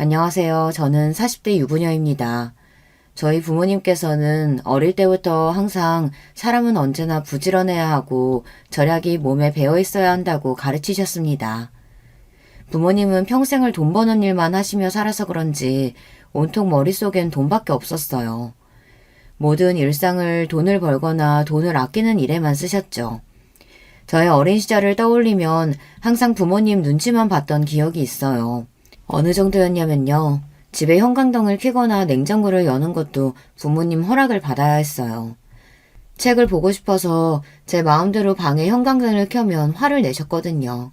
안녕하세요. 저는 40대 유부녀입니다. 저희 부모님께서는 어릴 때부터 항상 사람은 언제나 부지런해야 하고 절약이 몸에 배어 있어야 한다고 가르치셨습니다. 부모님은 평생을 돈 버는 일만 하시며 살아서 그런지 온통 머릿속엔 돈밖에 없었어요. 모든 일상을 돈을 벌거나 돈을 아끼는 일에만 쓰셨죠. 저의 어린 시절을 떠올리면 항상 부모님 눈치만 봤던 기억이 있어요. 어느 정도였냐면요. 집에 형광등을 켜거나 냉장고를 여는 것도 부모님 허락을 받아야 했어요. 책을 보고 싶어서 제 마음대로 방에 형광등을 켜면 화를 내셨거든요.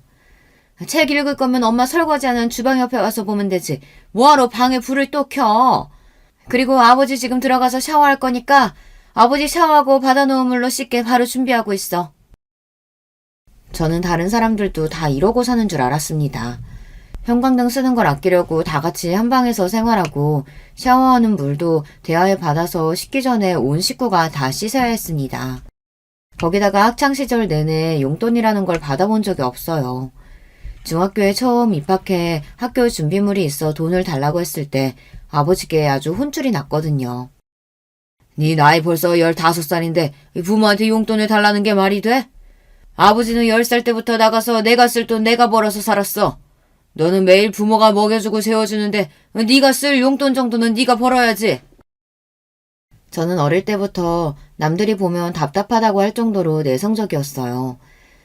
책 읽을 거면 엄마 설거지하는 주방 옆에 와서 보면 되지. 뭐하러 방에 불을 또 켜? 그리고 아버지 지금 들어가서 샤워할 거니까 아버지 샤워하고 받아놓은 물로 씻게 바로 준비하고 있어. 저는 다른 사람들도 다 이러고 사는 줄 알았습니다. 형광등 쓰는 걸 아끼려고 다 같이 한 방에서 생활하고 샤워하는 물도 대야에 받아서 씻기 전에 온 식구가 다 씻어야 했습니다. 거기다가 학창시절 내내 용돈이라는 걸 받아본 적이 없어요. 중학교에 처음 입학해 학교 준비물이 있어 돈을 달라고 했을 때 아버지께 아주 혼쭐이 났거든요. 네 나이 벌써 15살인데 부모한테 용돈을 달라는 게 말이 돼? 아버지는 10살 때부터 나가서 내가 쓸 돈 내가 벌어서 살았어. 너는 매일 부모가 먹여주고 재워주는데 네가 쓸 용돈 정도는 네가 벌어야지. 저는 어릴 때부터 남들이 보면 답답하다고 할 정도로 내성적이었어요.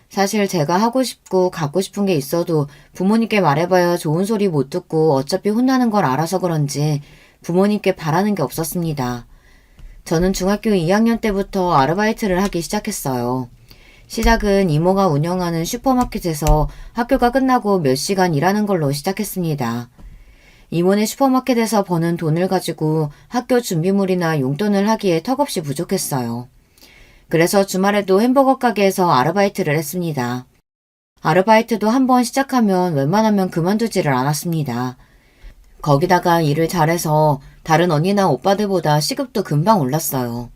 사실 제가 하고 싶고 갖고 싶은 게 있어도 부모님께 말해봐야 좋은 소리 못 듣고 어차피 혼나는 걸 알아서 그런지 부모님께 바라는 게 없었습니다. 저는 중학교 2학년 때부터 아르바이트를 하기 시작했어요. 시작은 이모가 운영하는 슈퍼마켓에서 학교가 끝나고 몇 시간 일하는 걸로 시작했습니다. 이모네 슈퍼마켓에서 버는 돈을 가지고 학교 준비물이나 용돈을 하기에 턱없이 부족했어요. 그래서 주말에도 햄버거 가게에서 아르바이트를 했습니다. 아르바이트도 한번 시작하면 웬만하면 그만두지를 않았습니다. 거기다가 일을 잘해서 다른 언니나 오빠들보다 시급도 금방 올랐어요.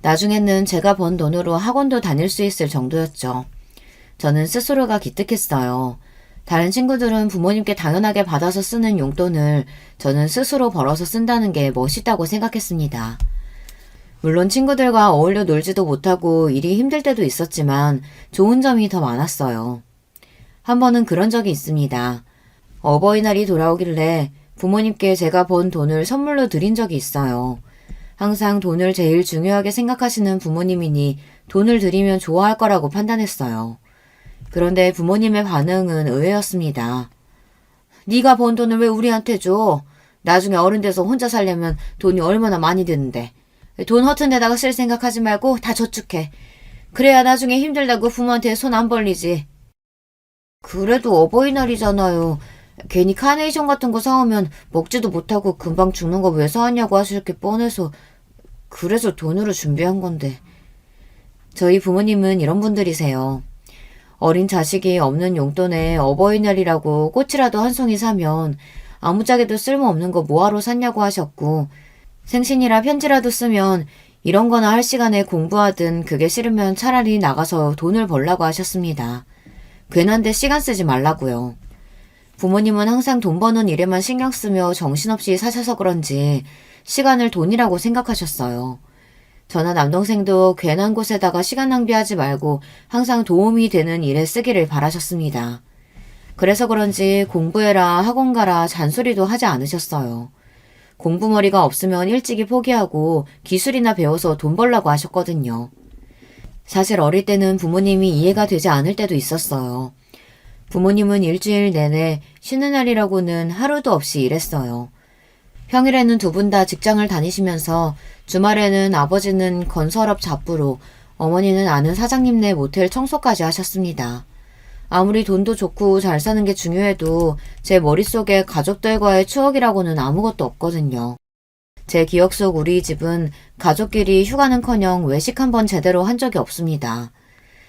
나중에는 제가 번 돈으로 학원도 다닐 수 있을 정도였죠. 저는 스스로가 기특했어요. 다른 친구들은 부모님께 당연하게 받아서 쓰는 용돈을 저는 스스로 벌어서 쓴다는 게 멋있다고 생각했습니다. 물론 친구들과 어울려 놀지도 못하고 일이 힘들 때도 있었지만 좋은 점이 더 많았어요. 한 번은 그런 적이 있습니다. 어버이날이 돌아오길래 부모님께 제가 번 돈을 선물로 드린 적이 있어요. 항상 돈을 제일 중요하게 생각하시는 부모님이니 돈을 드리면 좋아할 거라고 판단했어요. 그런데 부모님의 반응은 의외였습니다. 네가 번 돈을 왜 우리한테 줘? 나중에 어른 돼서 혼자 살려면 돈이 얼마나 많이 드는데. 돈 허튼 데다가 쓸 생각하지 말고 다 저축해. 그래야 나중에 힘들다고 부모한테 손 안 벌리지. 그래도 어버이날이잖아요. 괜히 카네이션 같은 거 사오면 먹지도 못하고 금방 죽는 거 왜 사왔냐고 하실 게 뻔해서 그래서 돈으로 준비한 건데. 저희 부모님은 이런 분들이세요. 어린 자식이 없는 용돈에 어버이날이라고 꽃이라도 한 송이 사면 아무짝에도 쓸모없는 거 뭐하러 샀냐고 하셨고, 생신이라 편지라도 쓰면 이런 거나 할 시간에 공부하든 그게 싫으면 차라리 나가서 돈을 벌라고 하셨습니다. 괜한데 시간 쓰지 말라고요. 부모님은 항상 돈 버는 일에만 신경 쓰며 정신없이 사셔서 그런지 시간을 돈이라고 생각하셨어요. 저나 남동생도 괜한 곳에다가 시간 낭비하지 말고 항상 도움이 되는 일에 쓰기를 바라셨습니다. 그래서 그런지 공부해라 학원 가라 잔소리도 하지 않으셨어요. 공부머리가 없으면 일찍이 포기하고 기술이나 배워서 돈 벌라고 하셨거든요. 사실 어릴 때는 부모님이 이해가 되지 않을 때도 있었어요. 부모님은 일주일 내내 쉬는 날이라고는 하루도 없이 일했어요. 평일에는 두 분 다 직장을 다니시면서 주말에는 아버지는 건설업 잡부로 어머니는 아는 사장님네 모텔 청소까지 하셨습니다. 아무리 돈도 좋고 잘 사는 게 중요해도 제 머릿속에 가족들과의 추억이라고는 아무것도 없거든요. 제 기억 속 우리 집은 가족끼리 휴가는커녕 외식 한번 제대로 한 적이 없습니다.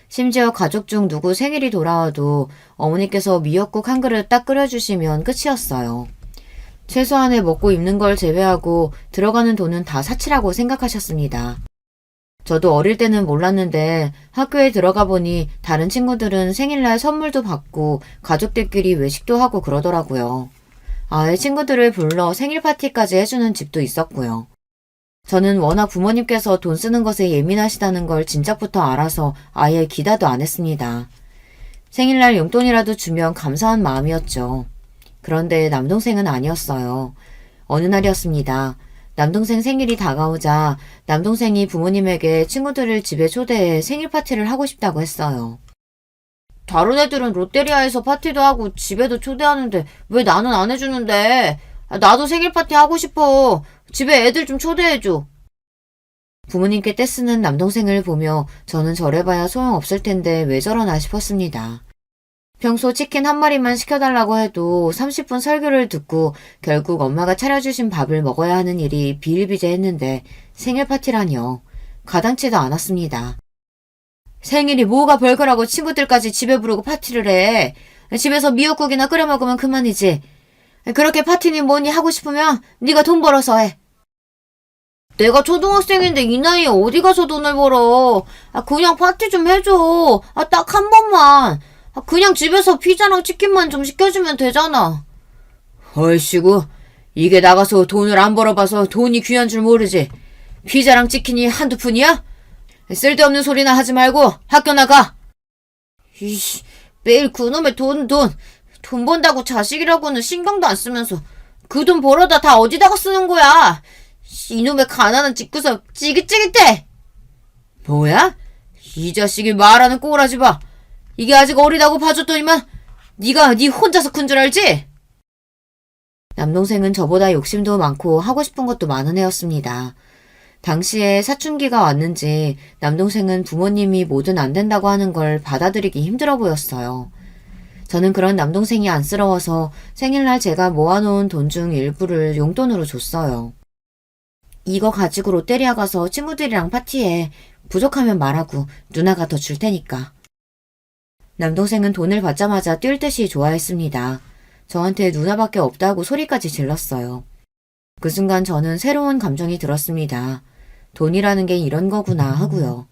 심지어 가족 중 누구 생일이 돌아와도 어머니께서 미역국 한 그릇 딱 끓여주시면 끝이었어요. 최소한의 먹고 입는 걸 제외하고 들어가는 돈은 다 사치라고 생각하셨습니다. 저도 어릴 때는 몰랐는데 학교에 들어가 보니 다른 친구들은 생일날 선물도 받고 가족들끼리 외식도 하고 그러더라고요. 아예 친구들을 불러 생일 파티까지 해주는 집도 있었고요. 저는 워낙 부모님께서 돈 쓰는 것에 예민하시다는 걸 진작부터 알아서 아예 기다도 안 했습니다. 생일날 용돈이라도 주면 감사한 마음이었죠. 그런데 남동생은 아니었어요. 어느 날이었습니다. 남동생 생일이 다가오자 남동생이 부모님에게 친구들을 집에 초대해 생일 파티를 하고 싶다고 했어요. 다른 애들은 롯데리아에서 파티도 하고 집에도 초대하는데 왜 나는 안 해주는데? 나도 생일 파티 하고 싶어. 집에 애들 좀 초대해줘. 부모님께 떼쓰는 남동생을 보며 저는 저래봐야 소용없을 텐데 왜 저러나 싶었습니다. 평소 치킨 한 마리만 시켜달라고 해도 30분 설교를 듣고 결국 엄마가 차려주신 밥을 먹어야 하는 일이 비일비재했는데 생일 파티라니요. 가당치도 않았습니다. 생일이 뭐가 별거라고 친구들까지 집에 부르고 파티를 해. 집에서 미역국이나 끓여 먹으면 그만이지. 그렇게 파티니 뭐니 하고 싶으면 네가 돈 벌어서 해. 내가 초등학생인데 이 나이에 어디 가서 돈을 벌어. 그냥 파티 좀 해줘. 딱 한 번만. 그냥 집에서 피자랑 치킨만 좀 시켜주면 되잖아. 얼씨구, 이게 나가서 돈을 안 벌어봐서 돈이 귀한 줄 모르지. 피자랑 치킨이 한두 푼이야? 쓸데없는 소리나 하지 말고 학교 나가. 이씨, 매일 그놈의 돈 번다고 자식이라고는 신경도 안 쓰면서 그 돈 벌어다 다 어디다가 쓰는 거야. 이놈의 가난한 집구석 찌긋찌긋해. 뭐야? 이 자식이 말하는 꼬라지 봐. 이게 아직 어리다고 봐줬더니만 네가 네 혼자서 큰 줄 알지? 남동생은 저보다 욕심도 많고 하고 싶은 것도 많은 애였습니다. 당시에 사춘기가 왔는지 남동생은 부모님이 뭐든 안 된다고 하는 걸 받아들이기 힘들어 보였어요. 저는 그런 남동생이 안쓰러워서 생일날 제가 모아놓은 돈 중 일부를 용돈으로 줬어요. 이거 가지고 롯데리아 가서 친구들이랑 파티해. 부족하면 말하고 누나가 더 줄 테니까. 남동생은 돈을 받자마자 뛸 듯이 좋아했습니다. 저한테 누나밖에 없다고 소리까지 질렀어요. 그 순간 저는 새로운 감정이 들었습니다. 돈이라는 게 이런 거구나 하고요.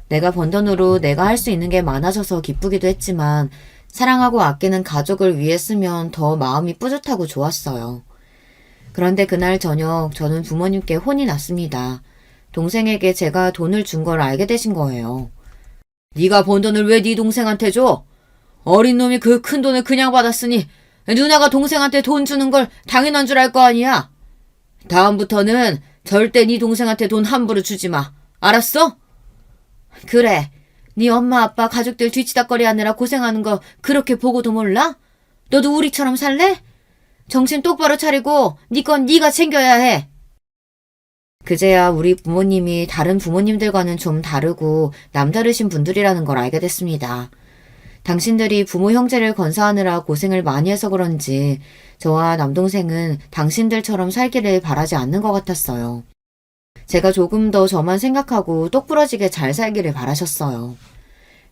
내가 번 돈으로 내가 할 수 있는 게 많아져서 기쁘기도 했지만 사랑하고 아끼는 가족을 위해 쓰면 더 마음이 뿌듯하고 좋았어요. 그런데 그날 저녁 저는 부모님께 혼이 났습니다. 동생에게 제가 돈을 준 걸 알게 되신 거예요. 네가 번 돈을 왜 네 동생한테 줘? 어린 놈이 그 큰 돈을 그냥 받았으니 누나가 동생한테 돈 주는 걸 당연한 줄 알 거 아니야? 다음부터는 절대 네 동생한테 돈 함부로 주지 마. 알았어? 그래. 네 엄마 아빠 가족들 뒤치다꺼리 하느라 고생하는 거 그렇게 보고도 몰라? 너도 우리처럼 살래? 정신 똑바로 차리고 네 건 네가 챙겨야 해. 그제야 우리 부모님이 다른 부모님들과는 좀 다르고 남다르신 분들이라는 걸 알게 됐습니다. 당신들이 부모 형제를 건사하느라 고생을 많이 해서 그런지 저와 남동생은 당신들처럼 살기를 바라지 않는 것 같았어요. 제가 조금 더 저만 생각하고 똑부러지게 잘 살기를 바라셨어요.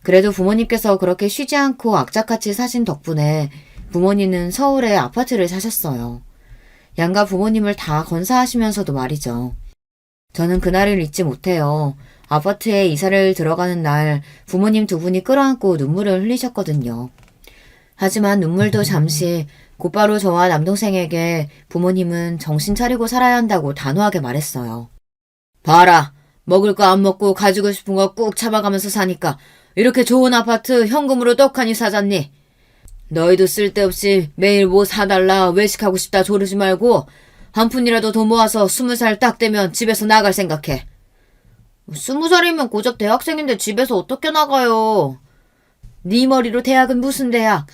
그래도 부모님께서 그렇게 쉬지 않고 악착같이 사신 덕분에 부모님은 서울에 아파트를 사셨어요. 양가 부모님을 다 건사하시면서도 말이죠. 저는 그날을 잊지 못해요. 아파트에 이사를 들어가는 날 부모님 두 분이 끌어안고 눈물을 흘리셨거든요. 하지만 눈물도 잠시 곧바로 저와 남동생에게 부모님은 정신 차리고 살아야 한다고 단호하게 말했어요. 봐라, 먹을 거 안 먹고 가지고 싶은 거 꾹 참아가면서 사니까 이렇게 좋은 아파트 현금으로 떡하니 사잖니. 너희도 쓸데없이 매일 뭐 사달라 외식하고 싶다 조르지 말고 한 푼이라도 더 모아서 20살 딱 되면 집에서 나갈 생각해. 20살이면 고작 대학생인데 집에서 어떻게 나가요? 네 머리로 대학은 무슨 대학?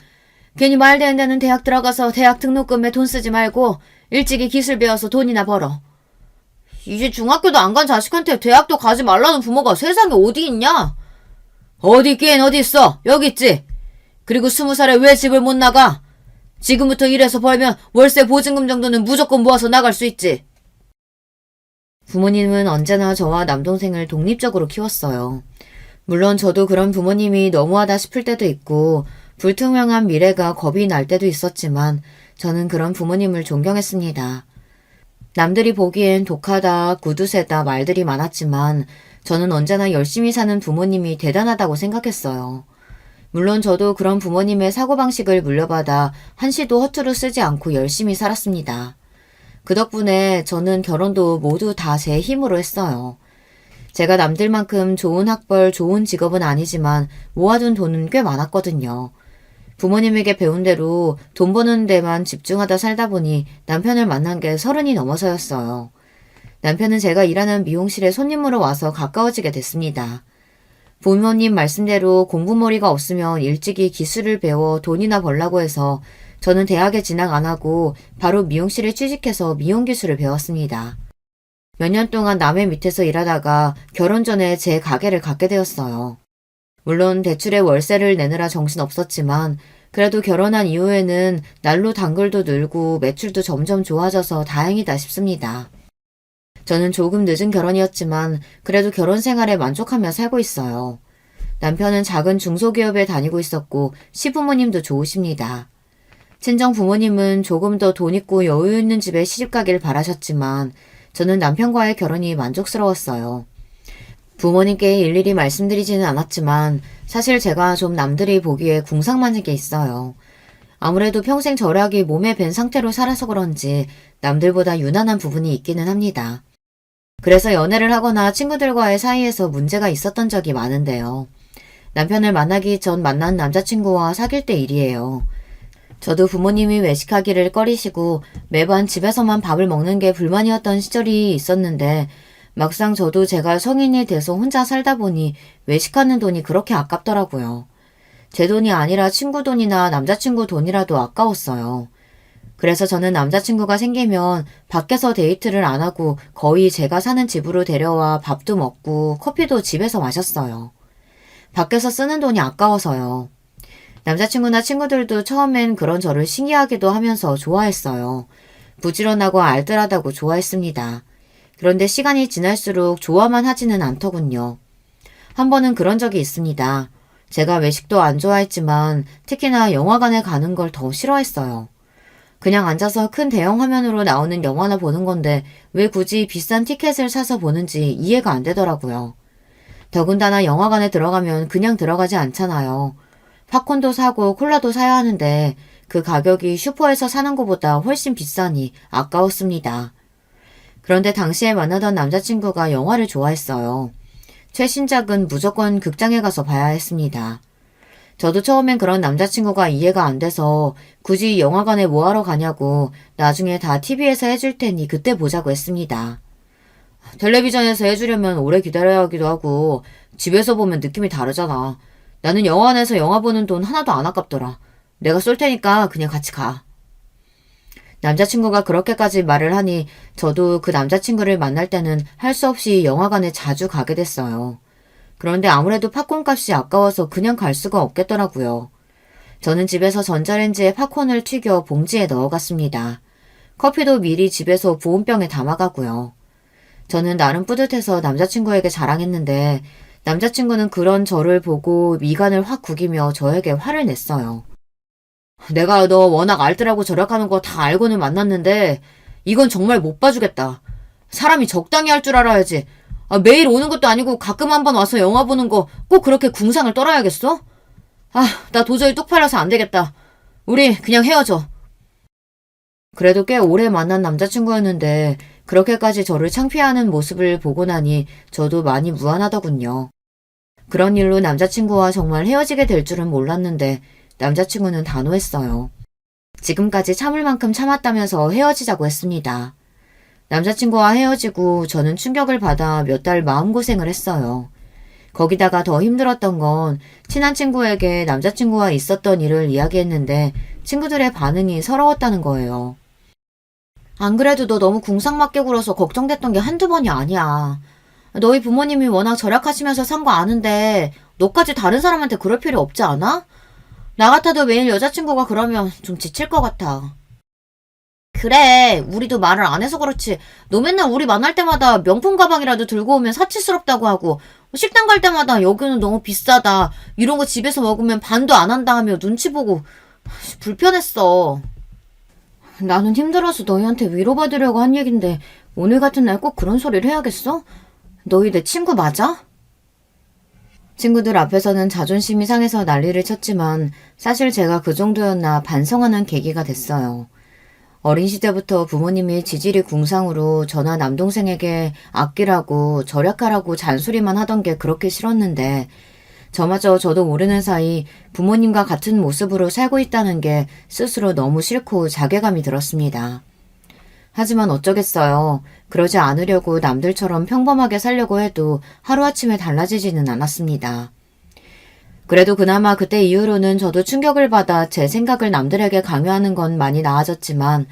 괜히 말도 안 되는 대학 들어가서 대학 등록금에 돈 쓰지 말고 일찍이 기술 배워서 돈이나 벌어. 이제 중학교도 안 간 자식한테 대학도 가지 말라는 부모가 세상에 어디 있냐? 어디 있긴 어디 있어. 여기 있지. 그리고 20살에 왜 집을 못 나가? 지금부터 일해서 벌면 월세 보증금 정도는 무조건 모아서 나갈 수 있지. 부모님은 언제나 저와 남동생을 독립적으로 키웠어요. 물론 저도 그런 부모님이 너무하다 싶을 때도 있고 불투명한 미래가 겁이 날 때도 있었지만 저는 그런 부모님을 존경했습니다. 남들이 보기엔 독하다, 구두쇠다 말들이 많았지만 저는 언제나 열심히 사는 부모님이 대단하다고 생각했어요. 물론 저도 그런 부모님의 사고방식을 물려받아 한시도 허투루 쓰지 않고 열심히 살았습니다. 그 덕분에 저는 결혼도 모두 다 제 힘으로 했어요. 제가 남들만큼 좋은 학벌, 좋은 직업은 아니지만 모아둔 돈은 꽤 많았거든요. 부모님에게 배운 대로 돈 버는 데만 집중하다 살다 보니 남편을 만난 게 30이 넘어서였어요. 남편은 제가 일하는 미용실에 손님으로 와서 가까워지게 됐습니다. 부모님 말씀대로 공부머리가 없으면 일찍이 기술을 배워 돈이나 벌라고 해서 저는 대학에 진학 안 하고 바로 미용실에 취직해서 미용기술을 배웠습니다. 몇 년 동안 남의 밑에서 일하다가 결혼 전에 제 가게를 갖게 되었어요. 물론 대출에 월세를 내느라 정신없었지만 그래도 결혼한 이후에는 날로 단골도 늘고 매출도 점점 좋아져서 다행이다 싶습니다. 저는 조금 늦은 결혼이었지만 그래도 결혼 생활에 만족하며 살고 있어요. 남편은 작은 중소기업에 다니고 있었고 시부모님도 좋으십니다. 친정 부모님은 조금 더 돈 있고 여유 있는 집에 시집가길 바라셨지만 저는 남편과의 결혼이 만족스러웠어요. 부모님께 일일이 말씀드리지는 않았지만 사실 제가 좀 남들이 보기에 궁상맞은 게 있어요. 아무래도 평생 절약이 몸에 밴 상태로 살아서 그런지 남들보다 유난한 부분이 있기는 합니다. 그래서 연애를 하거나 친구들과의 사이에서 문제가 있었던 적이 많은데요. 남편을 만나기 전 만난 남자친구와 사귈 때 일이에요. 저도 부모님이 외식하기를 꺼리시고 매번 집에서만 밥을 먹는 게 불만이었던 시절이 있었는데 막상 저도 제가 성인이 돼서 혼자 살다 보니 외식하는 돈이 그렇게 아깝더라고요. 제 돈이 아니라 친구 돈이나 남자친구 돈이라도 아까웠어요. 그래서 저는 남자친구가 생기면 밖에서 데이트를 안 하고 거의 제가 사는 집으로 데려와 밥도 먹고 커피도 집에서 마셨어요. 밖에서 쓰는 돈이 아까워서요. 남자친구나 친구들도 처음엔 그런 저를 신기하기도 하면서 좋아했어요. 부지런하고 알뜰하다고 좋아했습니다. 그런데 시간이 지날수록 좋아만 하지는 않더군요. 한 번은 그런 적이 있습니다. 제가 외식도 안 좋아했지만 특히나 영화관에 가는 걸 더 싫어했어요. 그냥 앉아서 큰 대형 화면으로 나오는 영화나 보는 건데 왜 굳이 비싼 티켓을 사서 보는지 이해가 안 되더라고요. 더군다나 영화관에 들어가면 그냥 들어가지 않잖아요. 팝콘도 사고 콜라도 사야 하는데 그 가격이 슈퍼에서 사는 것보다 훨씬 비싸니 아까웠습니다. 그런데 당시에 만나던 남자친구가 영화를 좋아했어요. 최신작은 무조건 극장에 가서 봐야 했습니다. 저도 처음엔 그런 남자친구가 이해가 안 돼서 굳이 영화관에 뭐하러 가냐고 나중에 다 TV에서 해줄 테니 그때 보자고 했습니다. 텔레비전에서 해주려면 오래 기다려야 하기도 하고 집에서 보면 느낌이 다르잖아. 나는 영화관에서 영화 보는 돈 하나도 안 아깝더라. 내가 쏠 테니까 그냥 같이 가. 남자친구가 그렇게까지 말을 하니 저도 그 남자친구를 만날 때는 할 수 없이 영화관에 자주 가게 됐어요. 그런데 아무래도 팝콘 값이 아까워서 그냥 갈 수가 없겠더라고요. 저는 집에서 전자레인지에 팝콘을 튀겨 봉지에 넣어갔습니다. 커피도 미리 집에서 보온병에 담아가고요. 저는 나름 뿌듯해서 남자친구에게 자랑했는데 남자친구는 그런 저를 보고 미간을 확 구기며 저에게 화를 냈어요. 내가 너 워낙 알뜰하고 절약하는 거 다 알고는 만났는데 이건 정말 못 봐주겠다. 사람이 적당히 할 줄 알아야지. 매일 오는 것도 아니고 가끔 한번 와서 영화 보는 거 꼭 그렇게 궁상을 떨어야겠어? 나 도저히 뚝팔려서 안 되겠다. 우리 그냥 헤어져. 그래도 꽤 오래 만난 남자친구였는데 그렇게까지 저를 창피해하는 모습을 보고 나니 저도 많이 무안하더군요. 그런 일로 남자친구와 정말 헤어지게 될 줄은 몰랐는데 남자친구는 단호했어요. 지금까지 참을 만큼 참았다면서 헤어지자고 했습니다. 남자친구와 헤어지고 저는 충격을 받아 몇 달 마음고생을 했어요. 거기다가 더 힘들었던 건 친한 친구에게 남자친구와 있었던 일을 이야기했는데 친구들의 반응이 서러웠다는 거예요. 안 그래도 너 너무 궁상맞게 굴어서 걱정됐던 게 한두 번이 아니야. 너희 부모님이 워낙 절약하시면서 산 거 아는데 너까지 다른 사람한테 그럴 필요 없지 않아? 나 같아도 매일 여자친구가 그러면 좀 지칠 것 같아. 그래, 우리도 말을 안 해서 그렇지. 너 맨날 우리 만날 때마다 명품 가방이라도 들고 오면 사치스럽다고 하고 식당 갈 때마다 여기는 너무 비싸다. 이런 거 집에서 먹으면 반도 안 한다 하며 눈치 보고 불편했어. 나는 힘들어서 너희한테 위로받으려고 한 얘긴데 오늘 같은 날 꼭 그런 소리를 해야겠어? 너희 내 친구 맞아? 친구들 앞에서는 자존심이 상해서 난리를 쳤지만 사실 제가 그 정도였나 반성하는 계기가 됐어요. 어린 시절부터 부모님이 지질이 궁상으로 저나 남동생에게 아끼라고 절약하라고 잔소리만 하던 게 그렇게 싫었는데 저마저 저도 모르는 사이 부모님과 같은 모습으로 살고 있다는 게 스스로 너무 싫고 자괴감이 들었습니다. 하지만 어쩌겠어요. 그러지 않으려고 남들처럼 평범하게 살려고 해도 하루아침에 달라지지는 않았습니다. 그래도 그나마 그때 이후로는 저도 충격을 받아 제 생각을 남들에게 강요하는 건 많이 나아졌지만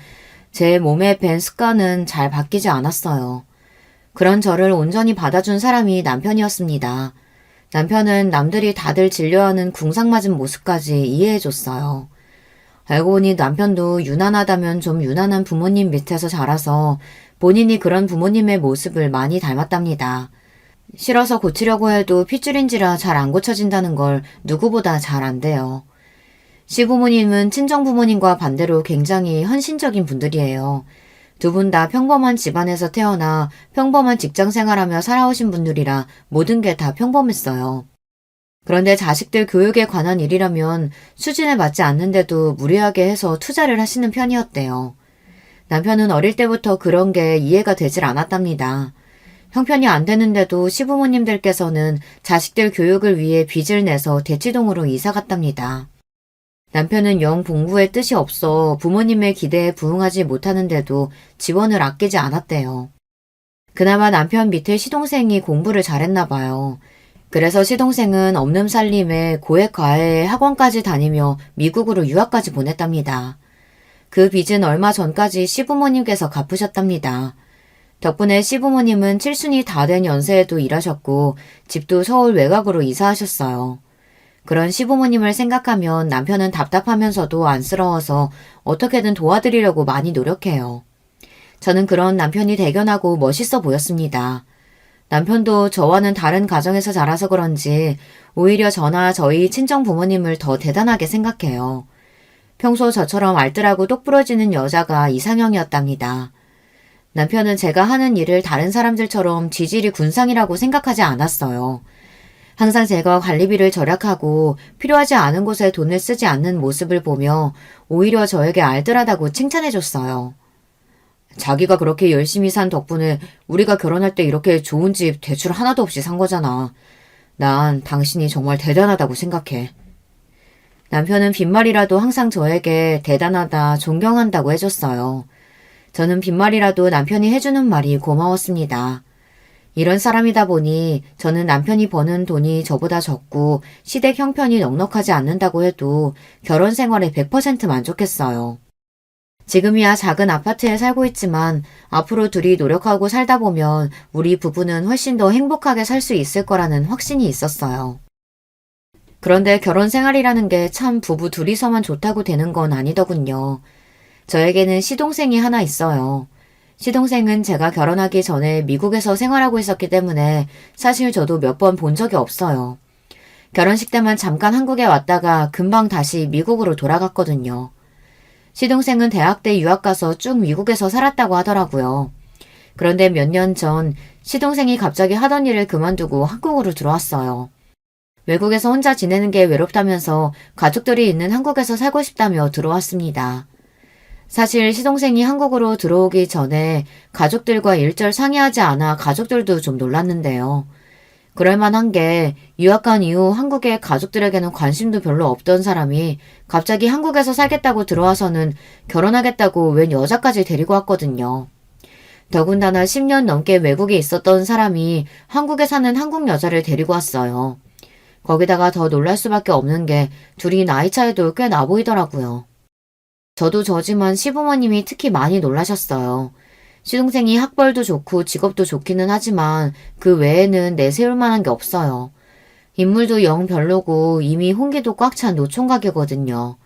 제 몸에 밴 습관은 잘 바뀌지 않았어요. 그런 저를 온전히 받아준 사람이 남편이었습니다. 남편은 남들이 다들 진료하는 궁상맞은 모습까지 이해해줬어요. 알고 보니 남편도 유난하다면 좀 유난한 부모님 밑에서 자라서 본인이 그런 부모님의 모습을 많이 닮았답니다. 싫어서 고치려고 해도 핏줄인지라 잘 안 고쳐진다는 걸 누구보다 잘 안돼요. 시부모님은 친정부모님과 반대로 굉장히 헌신적인 분들이에요. 두 분 다 평범한 집안에서 태어나 평범한 직장 생활하며 살아오신 분들이라 모든 게 다 평범했어요. 그런데 자식들 교육에 관한 일이라면 수준에 맞지 않는데도 무리하게 해서 투자를 하시는 편이었대요. 남편은 어릴 때부터 그런 게 이해가 되질 않았답니다. 형편이 안 되는데도 시부모님들께서는 자식들 교육을 위해 빚을 내서 대치동으로 이사 갔답니다. 남편은 영 공부에 뜻이 없어 부모님의 기대에 부응하지 못하는데도 지원을 아끼지 않았대요. 그나마 남편 밑에 시동생이 공부를 잘했나 봐요. 그래서 시동생은 없는 살림에 고액 과외에 학원까지 다니며 미국으로 유학까지 보냈답니다. 그 빚은 얼마 전까지 시부모님께서 갚으셨답니다. 덕분에 시부모님은 칠순이 다 된 연세에도 일하셨고 집도 서울 외곽으로 이사하셨어요. 그런 시부모님을 생각하면 남편은 답답하면서도 안쓰러워서 어떻게든 도와드리려고 많이 노력해요. 저는 그런 남편이 대견하고 멋있어 보였습니다. 남편도 저와는 다른 가정에서 자라서 그런지 오히려 저나 저희 친정 부모님을 더 대단하게 생각해요. 평소 저처럼 알뜰하고 똑부러지는 여자가 이상형이었답니다. 남편은 제가 하는 일을 다른 사람들처럼 지질이 군상이라고 생각하지 않았어요. 항상 제가 관리비를 절약하고 필요하지 않은 곳에 돈을 쓰지 않는 모습을 보며 오히려 저에게 알뜰하다고 칭찬해줬어요. 자기가 그렇게 열심히 산 덕분에 우리가 결혼할 때 이렇게 좋은 집 대출 하나도 없이 산 거잖아. 난 당신이 정말 대단하다고 생각해. 남편은 빈말이라도 항상 저에게 대단하다, 존경한다고 해줬어요. 저는 빈말이라도 남편이 해주는 말이 고마웠습니다. 이런 사람이다 보니 저는 남편이 버는 돈이 저보다 적고 시댁 형편이 넉넉하지 않는다고 해도 결혼 생활에 100% 만족했어요. 지금이야 작은 아파트에 살고 있지만 앞으로 둘이 노력하고 살다 보면 우리 부부는 훨씬 더 행복하게 살 수 있을 거라는 확신이 있었어요. 그런데 결혼 생활이라는 게 참 부부 둘이서만 좋다고 되는 건 아니더군요. 저에게는 시동생이 하나 있어요. 시동생은 제가 결혼하기 전에 미국에서 생활하고 있었기 때문에 사실 저도 몇 번 본 적이 없어요. 결혼식 때만 잠깐 한국에 왔다가 금방 다시 미국으로 돌아갔거든요. 시동생은 대학 때 유학 가서 쭉 미국에서 살았다고 하더라고요. 그런데 몇 년 전 시동생이 갑자기 하던 일을 그만두고 한국으로 들어왔어요. 외국에서 혼자 지내는 게 외롭다면서 가족들이 있는 한국에서 살고 싶다며 들어왔습니다. 사실 시동생이 한국으로 들어오기 전에 가족들과 일절 상의하지 않아 가족들도 좀 놀랐는데요. 그럴만한 게 유학 간 이후 한국의 가족들에게는 관심도 별로 없던 사람이 갑자기 한국에서 살겠다고 들어와서는 결혼하겠다고 웬 여자까지 데리고 왔거든요. 더군다나 10년 넘게 외국에 있었던 사람이 한국에 사는 한국 여자를 데리고 왔어요. 거기다가 더 놀랄 수밖에 없는 게 둘이 나이 차이도 꽤 나 보이더라고요. 저도 저지만 시부모님이 특히 많이 놀라셨어요. 시동생이 학벌도 좋고 직업도 좋기는 하지만 그 외에는 내세울 만한 게 없어요. 인물도 영 별로고 이미 홍기도 꽉 찬 노총각이거든요.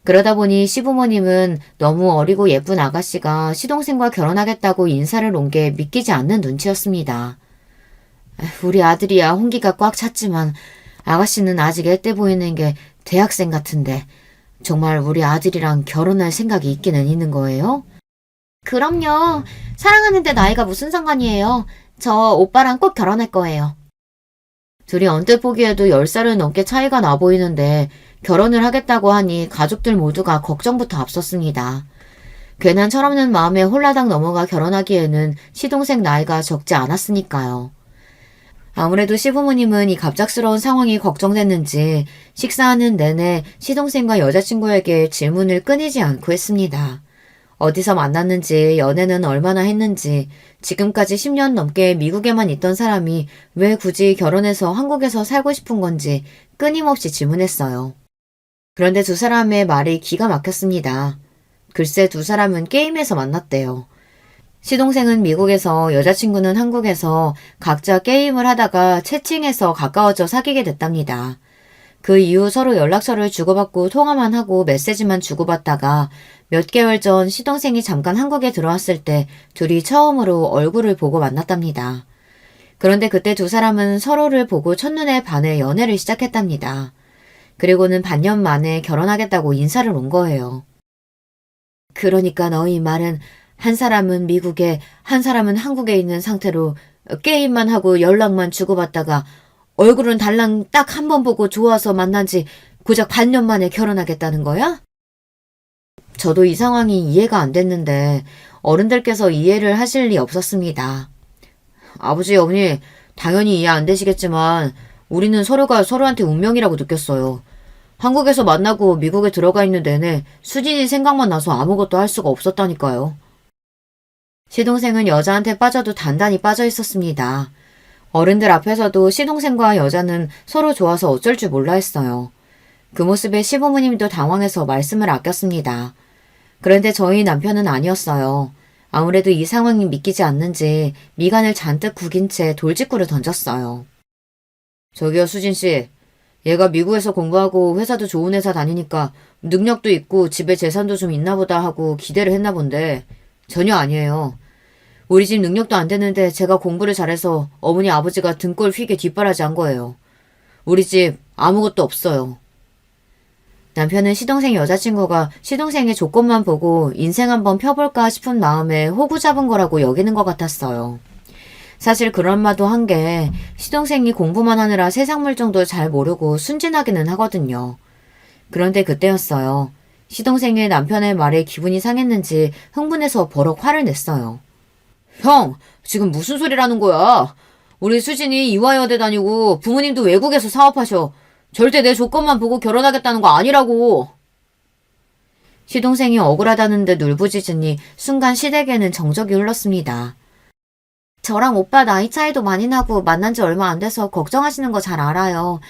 그러다 보니 시부모님은 너무 어리고 예쁜 아가씨가 시동생과 결혼하겠다고 인사를 온 게 믿기지 않는 눈치였습니다. 우리 아들이야 홍기가 꽉 찼지만 아가씨는 아직 애때 보이는 게 대학생 같은데 정말 우리 아들이랑 결혼할 생각이 있기는 있는 거예요? 그럼요. 사랑하는데 나이가 무슨 상관이에요. 저 오빠랑 꼭 결혼할 거예요. 둘이 언뜻 보기에도 10살은 넘게 차이가 나 보이는데 결혼을 하겠다고 하니 가족들 모두가 걱정부터 앞섰습니다. 괜한 철없는 마음에 홀라당 넘어가 결혼하기에는 시동생 나이가 적지 않았으니까요. 아무래도 시부모님은 이 갑작스러운 상황이 걱정됐는지 식사하는 내내 시동생과 여자친구에게 질문을 끊이지 않고 했습니다. 어디서 만났는지, 연애는 얼마나 했는지, 지금까지 10년 넘게 미국에만 있던 사람이 왜 굳이 결혼해서 한국에서 살고 싶은 건지 끊임없이 질문했어요. 그런데 두 사람의 말이 기가 막혔습니다. 글쎄 두 사람은 게임에서 만났대요. 시동생은 미국에서, 여자친구는 한국에서 각자 게임을 하다가 채팅해서 가까워져 사귀게 됐답니다. 그 이후 서로 연락처를 주고받고 통화만 하고 메시지만 주고받다가 몇 개월 전 시동생이 잠깐 한국에 들어왔을 때 둘이 처음으로 얼굴을 보고 만났답니다. 그런데 그때 두 사람은 서로를 보고 첫눈에 반해 연애를 시작했답니다. 그리고는 반년 만에 결혼하겠다고 인사를 온 거예요. 그러니까 너희 말은 한 사람은 미국에, 한 사람은 한국에 있는 상태로 게임만 하고 연락만 주고받다가 얼굴은 달랑 딱 한 번 보고 좋아서 만난 지 고작 반년 만에 결혼하겠다는 거야? 저도 이 상황이 이해가 안 됐는데 어른들께서 이해를 하실 리 없었습니다. 아버지, 어머니, 당연히 이해 안 되시겠지만 우리는 서로가 서로한테 운명이라고 느꼈어요. 한국에서 만나고 미국에 들어가 있는 내내 수진이 생각만 나서 아무것도 할 수가 없었다니까요. 시동생은 여자한테 빠져도 단단히 빠져 있었습니다. 어른들 앞에서도 시동생과 여자는 서로 좋아서 어쩔 줄 몰라 했어요. 그 모습에 시부모님도 당황해서 말씀을 아꼈습니다. 그런데 저희 남편은 아니었어요. 아무래도 이 상황이 믿기지 않는지 미간을 잔뜩 구긴 채 돌직구를 던졌어요. 저기요, 수진씨. 얘가 미국에서 공부하고 회사도 좋은 회사 다니니까 능력도 있고 집에 재산도 좀 있나 보다 하고 기대를 했나 본데 전혀 아니에요. 우리 집 능력도 안 되는데 제가 공부를 잘해서 어머니 아버지가 등골 휘게 뒷바라지 한 거예요. 우리 집 아무것도 없어요. 남편은 시동생 여자친구가 시동생의 조건만 보고 인생 한번 펴볼까 싶은 마음에 호구 잡은 거라고 여기는 것 같았어요. 사실 그런 말도 한 게 시동생이 공부만 하느라 세상 물정도 잘 모르고 순진하기는 하거든요. 그런데 그때였어요. 시동생의 남편의 말에 기분이 상했는지 흥분해서 버럭 화를 냈어요. 형, 지금 무슨 소리라는 거야? 우리 수진이 이화여대 다니고 부모님도 외국에서 사업하셔. 절대 내 조건만 보고 결혼하겠다는 거 아니라고. 시동생이 억울하다는 듯 울부짖으니 순간 시댁에는 정적이 흘렀습니다. 저랑 오빠 나이 차이도 많이 나고 만난 지 얼마 안 돼서 걱정하시는 거 잘 알아요.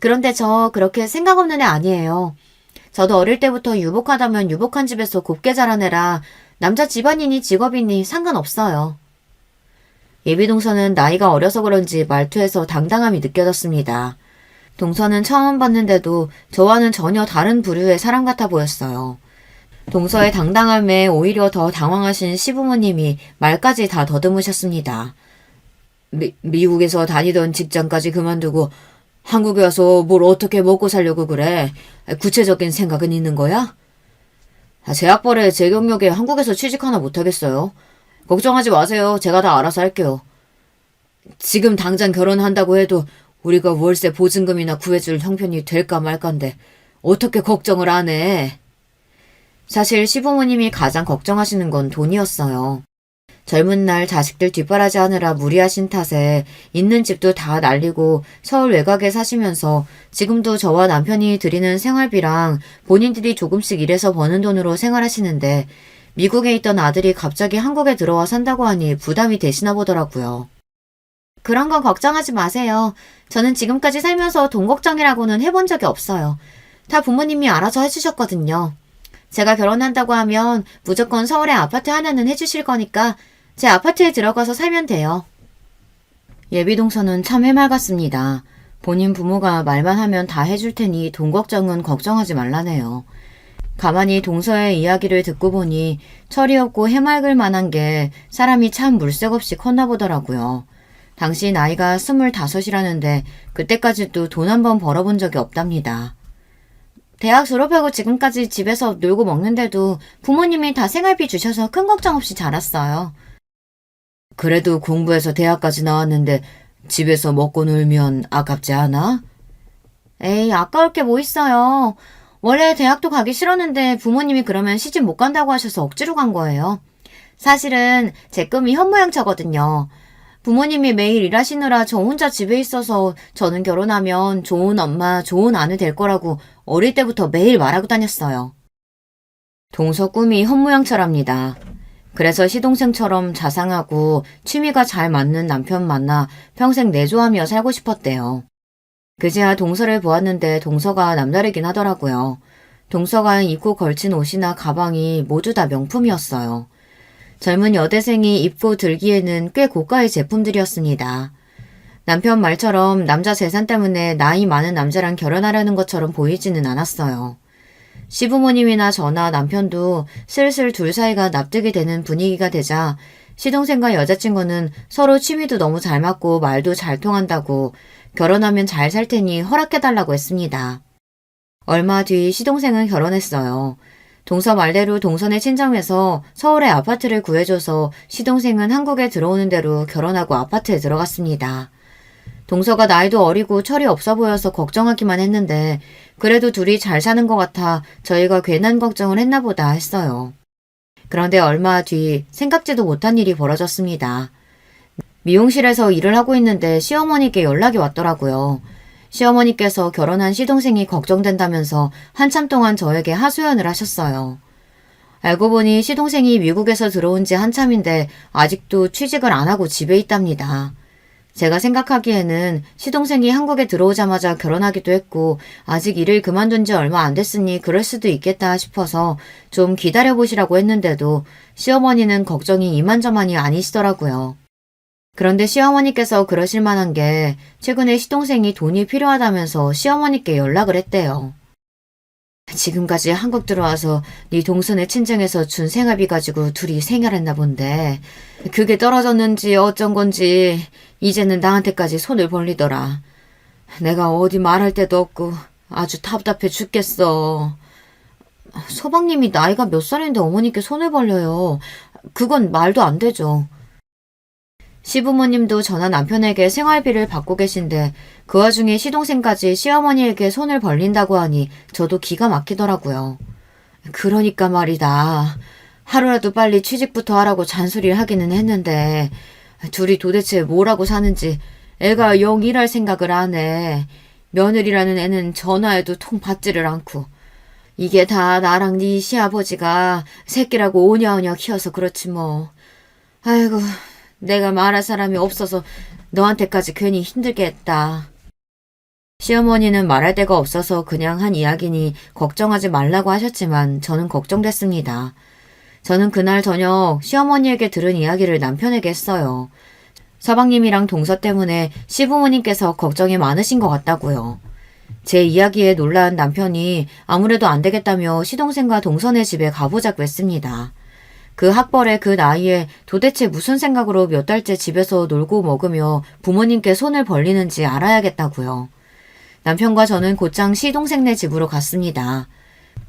그런데 저 그렇게 생각 없는 애 아니에요. 저도 어릴 때부터 유복하다면 유복한 집에서 곱게 자란 애라 남자 집안이니 직업이니 상관없어요. 예비동서는 나이가 어려서 그런지 말투에서 당당함이 느껴졌습니다. 동서는 처음 봤는데도 저와는 전혀 다른 부류의 사람 같아 보였어요. 동서의 당당함에 오히려 더 당황하신 시부모님이 말까지 다 더듬으셨습니다. 미국에서 다니던 직장까지 그만두고 한국에 와서 뭘 어떻게 먹고 살려고 그래? 구체적인 생각은 있는 거야? 제 학벌에 제 경력에 한국에서 취직 하나 못하겠어요. 걱정하지 마세요. 제가 다 알아서 할게요. 지금 당장 결혼한다고 해도 우리가 월세 보증금이나 구해줄 형편이 될까 말까인데 어떻게 걱정을 안 해? 사실 시부모님이 가장 걱정하시는 건 돈이었어요. 젊은 날 자식들 뒷바라지 하느라 무리하신 탓에 있는 집도 다 날리고 서울 외곽에 사시면서 지금도 저와 남편이 드리는 생활비랑 본인들이 조금씩 일해서 버는 돈으로 생활하시는데 미국에 있던 아들이 갑자기 한국에 들어와 산다고 하니 부담이 되시나 보더라고요. 그런 건 걱정하지 마세요. 저는 지금까지 살면서 돈 걱정이라고는 해본 적이 없어요. 다 부모님이 알아서 해주셨거든요. 제가 결혼한다고 하면 무조건 서울에 아파트 하나는 해주실 거니까 제 아파트에 들어가서 살면 돼요. 예비동서는 참 해맑았습니다. 본인 부모가 말만 하면 다 해줄 테니 돈 걱정은 걱정하지 말라네요. 가만히 동서의 이야기를 듣고 보니 철이 없고 해맑을 만한 게 사람이 참 물색 없이 컸나 보더라고요. 당시 나이가 25이라는데 그때까지도 돈 한 번 벌어본 적이 없답니다. 대학 졸업하고 지금까지 집에서 놀고 먹는데도 부모님이 다 생활비 주셔서 큰 걱정 없이 자랐어요. 그래도 공부해서 대학까지 나왔는데 집에서 먹고 놀면 아깝지 않아? 에이, 아까울 게 뭐 있어요. 원래 대학도 가기 싫었는데 부모님이 그러면 시집 못 간다고 하셔서 억지로 간 거예요. 사실은 제 꿈이 현모양처거든요. 부모님이 매일 일하시느라 저 혼자 집에 있어서 저는 결혼하면 좋은 엄마, 좋은 아내 될 거라고 어릴 때부터 매일 말하고 다녔어요. 동서 꿈이 현모양처랍니다. 그래서 시동생처럼 자상하고 취미가 잘 맞는 남편 만나 평생 내조하며 살고 싶었대요. 그제야 동서를 보았는데 동서가 남다르긴 하더라고요. 동서가 입고 걸친 옷이나 가방이 모두 다 명품이었어요. 젊은 여대생이 입고 들기에는 꽤 고가의 제품들이었습니다. 남편 말처럼 남자 재산 때문에 나이 많은 남자랑 결혼하려는 것처럼 보이지는 않았어요. 시부모님이나 저나 남편도 슬슬 둘 사이가 납득이 되는 분위기가 되자 시동생과 여자친구는 서로 취미도 너무 잘 맞고 말도 잘 통한다고 결혼하면 잘 살 테니 허락해달라고 했습니다. 얼마 뒤 시동생은 결혼했어요. 동서 말대로 동선의 친정에서 서울에 아파트를 구해줘서 시동생은 한국에 들어오는 대로 결혼하고 아파트에 들어갔습니다. 동서가 나이도 어리고 철이 없어 보여서 걱정하기만 했는데 그래도 둘이 잘 사는 것 같아 저희가 괜한 걱정을 했나 보다 했어요. 그런데 얼마 뒤 생각지도 못한 일이 벌어졌습니다. 미용실에서 일을 하고 있는데 시어머니께 연락이 왔더라고요. 시어머니께서 결혼한 시동생이 걱정된다면서 한참 동안 저에게 하소연을 하셨어요. 알고 보니 시동생이 미국에서 들어온 지 한참인데 아직도 취직을 안 하고 집에 있답니다. 제가 생각하기에는 시동생이 한국에 들어오자마자 결혼하기도 했고 아직 일을 그만둔 지 얼마 안 됐으니 그럴 수도 있겠다 싶어서 좀 기다려보시라고 했는데도 시어머니는 걱정이 이만저만이 아니시더라고요. 그런데 시어머니께서 그러실 만한 게 최근에 시동생이 돈이 필요하다면서 시어머니께 연락을 했대요. 지금까지 한국 들어와서 네 동선의 친정에서 준 생활비 가지고 둘이 생활했나 본데 그게 떨어졌는지 어쩐 건지 이제는 나한테까지 손을 벌리더라. 내가 어디 말할 데도 없고 아주 답답해 죽겠어. 서방님이 나이가 몇 살인데 어머니께 손을 벌려요. 그건 말도 안 되죠. 시부모님도 저나 남편에게 생활비를 받고 계신데 그 와중에 시동생까지 시어머니에게 손을 벌린다고 하니 저도 기가 막히더라고요. 그러니까 말이다. 하루라도 빨리 취직부터 하라고 잔소리를 하기는 했는데 둘이 도대체 뭐라고 사는지 애가 영 일할 생각을 안 해. 며느리라는 애는 전화해도 통 받지를 않고. 이게 다 나랑 네 시아버지가 새끼라고 오냐오냐 키워서 그렇지 뭐. 아이고. 내가 말할 사람이 없어서 너한테까지 괜히 힘들게 했다. 시어머니는 말할 데가 없어서 그냥 한 이야기니 걱정하지 말라고 하셨지만 저는 걱정됐습니다. 저는 그날 저녁 시어머니에게 들은 이야기를 남편에게 했어요. 서방님이랑 동서 때문에 시부모님께서 걱정이 많으신 것 같다고요. 제 이야기에 놀란 남편이 아무래도 안 되겠다며 시동생과 동선의 집에 가보자고 했습니다. 그 학벌에 그 나이에 도대체 무슨 생각으로 몇 달째 집에서 놀고 먹으며 부모님께 손을 벌리는지 알아야겠다고요. 남편과 저는 곧장 시동생네 집으로 갔습니다.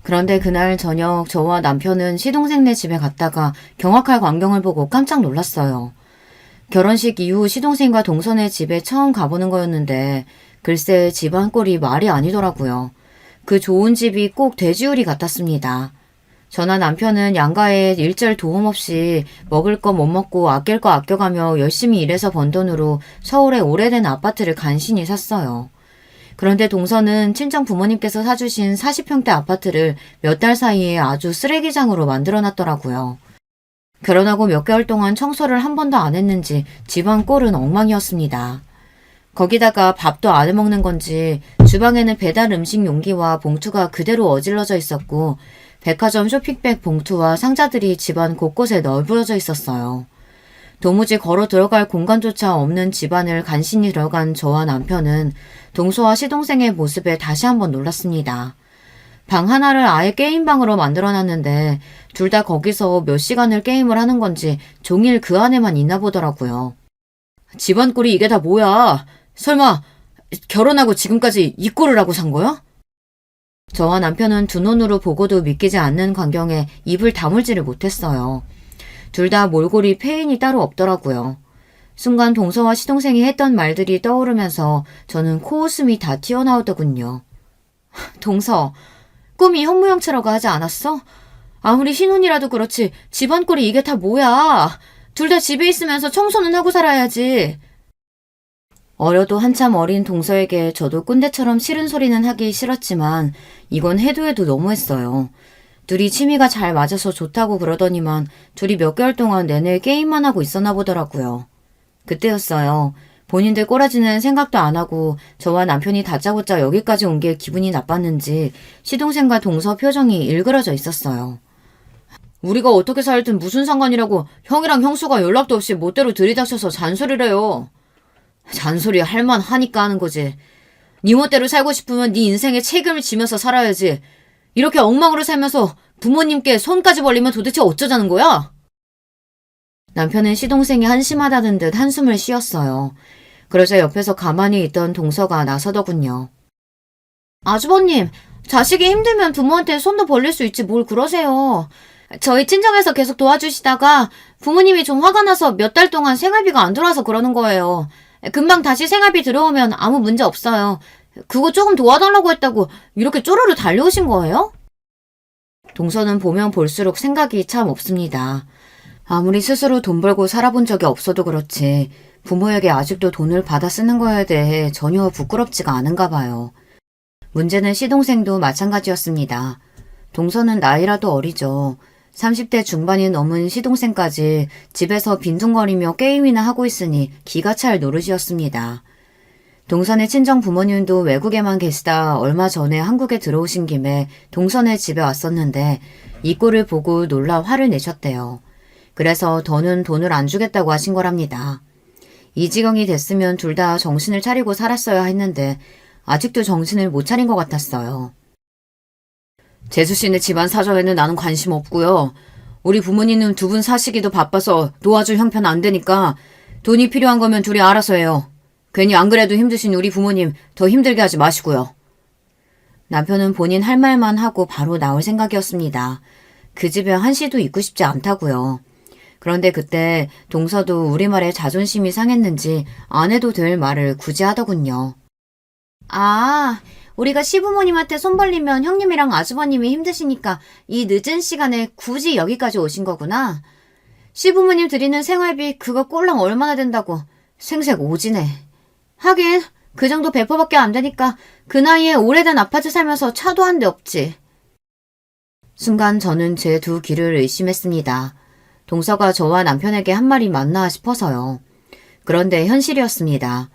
그런데 그날 저녁 저와 남편은 시동생네 집에 갔다가 경악할 광경을 보고 깜짝 놀랐어요. 결혼식 이후 시동생과 동선의 집에 처음 가보는 거였는데 글쎄 집안 꼴이 말이 아니더라고요. 그 좋은 집이 꼭 돼지우리 같았습니다. 저나 남편은 양가에 일절 도움 없이 먹을 거 못 먹고 아낄 거 아껴가며 열심히 일해서 번 돈으로 서울의 오래된 아파트를 간신히 샀어요. 그런데 동서는 친정 부모님께서 사주신 40평대 아파트를 몇 달 사이에 아주 쓰레기장으로 만들어놨더라고요. 결혼하고 몇 개월 동안 청소를 한 번도 안 했는지 집안 꼴은 엉망이었습니다. 거기다가 밥도 안 해먹는 건지 주방에는 배달 음식 용기와 봉투가 그대로 어질러져 있었고 백화점 쇼핑백 봉투와 상자들이 집안 곳곳에 널브러져 있었어요. 도무지 걸어 들어갈 공간조차 없는 집안을 간신히 들어간 저와 남편은 동서와 시동생의 모습에 다시 한번 놀랐습니다. 방 하나를 아예 게임방으로 만들어놨는데 둘 다 거기서 몇 시간을 게임을 하는 건지 종일 그 안에만 있나 보더라고요. 집안 꼴이 이게 다 뭐야? 설마 결혼하고 지금까지 이 꼴을 하고 산 거야? 저와 남편은 두 눈으로 보고도 믿기지 않는 광경에 입을 다물지를 못했어요. 둘 다 몰골이 폐인이 따로 없더라고요. 순간 동서와 시동생이 했던 말들이 떠오르면서 저는 코웃음이 다 튀어나오더군요. 동서, 꿈이 현무양처라고 하지 않았어? 아무리 신혼이라도 그렇지 집안 꼴이 이게 다 뭐야. 둘 다 집에 있으면서 청소는 하고 살아야지. 어려도 한참 어린 동서에게 저도 꼰대처럼 싫은 소리는 하기 싫었지만 이건 해도 해도 너무했어요. 둘이 취미가 잘 맞아서 좋다고 그러더니만 둘이 몇 개월 동안 내내 게임만 하고 있었나 보더라고요. 그때였어요. 본인들 꼬라지는 생각도 안 하고 저와 남편이 다짜고짜 여기까지 온 게 기분이 나빴는지 시동생과 동서 표정이 일그러져 있었어요. 우리가 어떻게 살든 무슨 상관이라고 형이랑 형수가 연락도 없이 멋대로 들이닥쳐서 잔소리래요. 잔소리 할만 하니까 하는 거지. 네 멋대로 살고 싶으면 네 인생에 책임을 지면서 살아야지. 이렇게 엉망으로 살면서 부모님께 손까지 벌리면 도대체 어쩌자는 거야? 남편은 시동생이 한심하다는 듯 한숨을 쉬었어요. 그러자 옆에서 가만히 있던 동서가 나서더군요. 아주버님, 자식이 힘들면 부모한테 손도 벌릴 수 있지 뭘 그러세요. 저희 친정에서 계속 도와주시다가 부모님이 좀 화가 나서 몇 달 동안 생활비가 안 들어와서 그러는 거예요. 금방 다시 생활비 들어오면 아무 문제 없어요. 그거 조금 도와달라고 했다고 이렇게 쪼르르 달려오신 거예요? 동서는 보면 볼수록 생각이 참 없습니다. 아무리 스스로 돈 벌고 살아본 적이 없어도 그렇지 부모에게 아직도 돈을 받아 쓰는 거에 대해 전혀 부끄럽지가 않은가 봐요. 문제는 시동생도 마찬가지였습니다. 동서는 나이라도 어리죠. 30대 중반이 넘은 시동생까지 집에서 빈둥거리며 게임이나 하고 있으니 기가 찰 노릇이었습니다. 동선의 친정 부모님도 외국에만 계시다 얼마 전에 한국에 들어오신 김에 동선의 집에 왔었는데 이 꼴을 보고 놀라 화를 내셨대요. 그래서 더는 돈을 안 주겠다고 하신 거랍니다. 이 지경이 됐으면 둘 다 정신을 차리고 살았어야 했는데 아직도 정신을 못 차린 것 같았어요. 재수씨네 집안 사정에는 나는 관심 없고요. 우리 부모님은 두 분 사시기도 바빠서 도와줄 형편 안 되니까 돈이 필요한 거면 둘이 알아서 해요. 괜히 안 그래도 힘드신 우리 부모님 더 힘들게 하지 마시고요. 남편은 본인 할 말만 하고 바로 나올 생각이었습니다. 그 집에 한시도 있고 싶지 않다고요. 그런데 그때 동서도 우리말에 자존심이 상했는지 안 해도 될 말을 굳이 하더군요. 아, 우리가 시부모님한테 손 벌리면 형님이랑 아주버님이 힘드시니까 이 늦은 시간에 굳이 여기까지 오신 거구나. 시부모님 드리는 생활비 그거 꼴랑 얼마나 된다고. 생색 오지네. 하긴 그 정도 배포밖에 안 되니까 그 나이에 오래된 아파트 살면서 차도 한 대 없지. 순간 저는 제 두 귀를 의심했습니다. 동서가 저와 남편에게 한 말이 맞나 싶어서요. 그런데 현실이었습니다.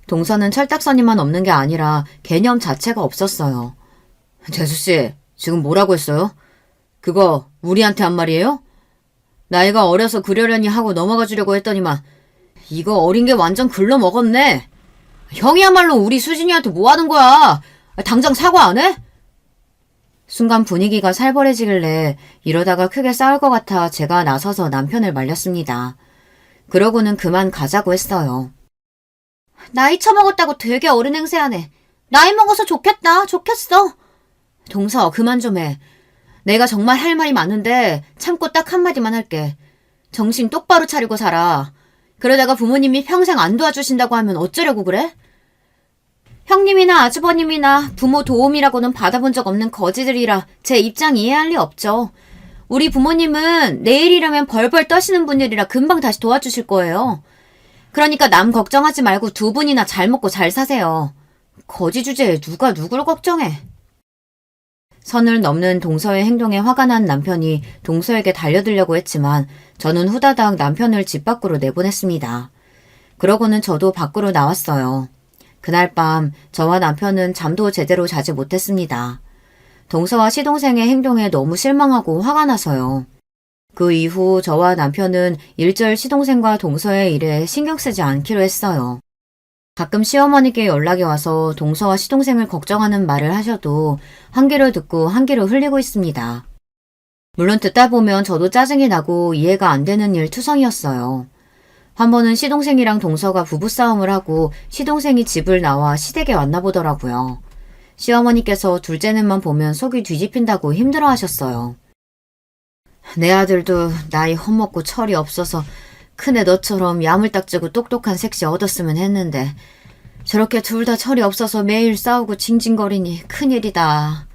동서는 철딱서니만 없는 게 아니라 개념 자체가 없었어요. 재수씨, 지금 뭐라고 했어요? 그거 우리한테 한 말이에요? 나이가 어려서 그러려니 하고 넘어가 주려고 했더니만 이거 어린 게 완전 글러먹었네. 형이야말로 우리 수진이한테 뭐 하는 거야? 당장 사과 안 해? 순간 분위기가 살벌해지길래 이러다가 크게 싸울 것 같아 제가 나서서 남편을 말렸습니다. 그러고는 그만 가자고 했어요. 나이 처먹었다고 되게 어른 행세하네. 나이 먹어서 좋겠다. 좋겠어. 동서 그만 좀 해. 내가 정말 할 말이 많은데 참고 딱 한마디만 할게. 정신 똑바로 차리고 살아. 그러다가 부모님이 평생 안 도와주신다고 하면 어쩌려고 그래? 형님이나 아주버님이나 부모 도움이라고는 받아본 적 없는 거지들이라 제 입장 이해할 리 없죠. 우리 부모님은 내일이라면 벌벌 떠시는 분들이라 금방 다시 도와주실 거예요. 그러니까 남 걱정하지 말고 두 분이나 잘 먹고 잘 사세요. 거지 주제에 누가 누굴 걱정해. 선을 넘는 동서의 행동에 화가 난 남편이 동서에게 달려들려고 했지만 저는 후다닥 남편을 집 밖으로 내보냈습니다. 그러고는 저도 밖으로 나왔어요. 그날 밤 저와 남편은 잠도 제대로 자지 못했습니다. 동서와 시동생의 행동에 너무 실망하고 화가 나서요. 그 이후 저와 남편은 일절 시동생과 동서의 일에 신경 쓰지 않기로 했어요. 가끔 시어머니께 연락이 와서 동서와 시동생을 걱정하는 말을 하셔도 한 귀를 듣고 한 귀를 흘리고 있습니다. 물론 듣다 보면 저도 짜증이 나고 이해가 안 되는 일 투성이었어요. 한 번은 시동생이랑 동서가 부부싸움을 하고 시동생이 집을 나와 시댁에 왔나 보더라고요. 시어머니께서 둘째는만 보면 속이 뒤집힌다고 힘들어하셨어요. 내 아들도 나이 헛먹고 철이 없어서 큰애 너처럼 야물딱지고 똑똑한 색시 얻었으면 했는데 저렇게 둘 다 철이 없어서 매일 싸우고 징징거리니 큰일이다.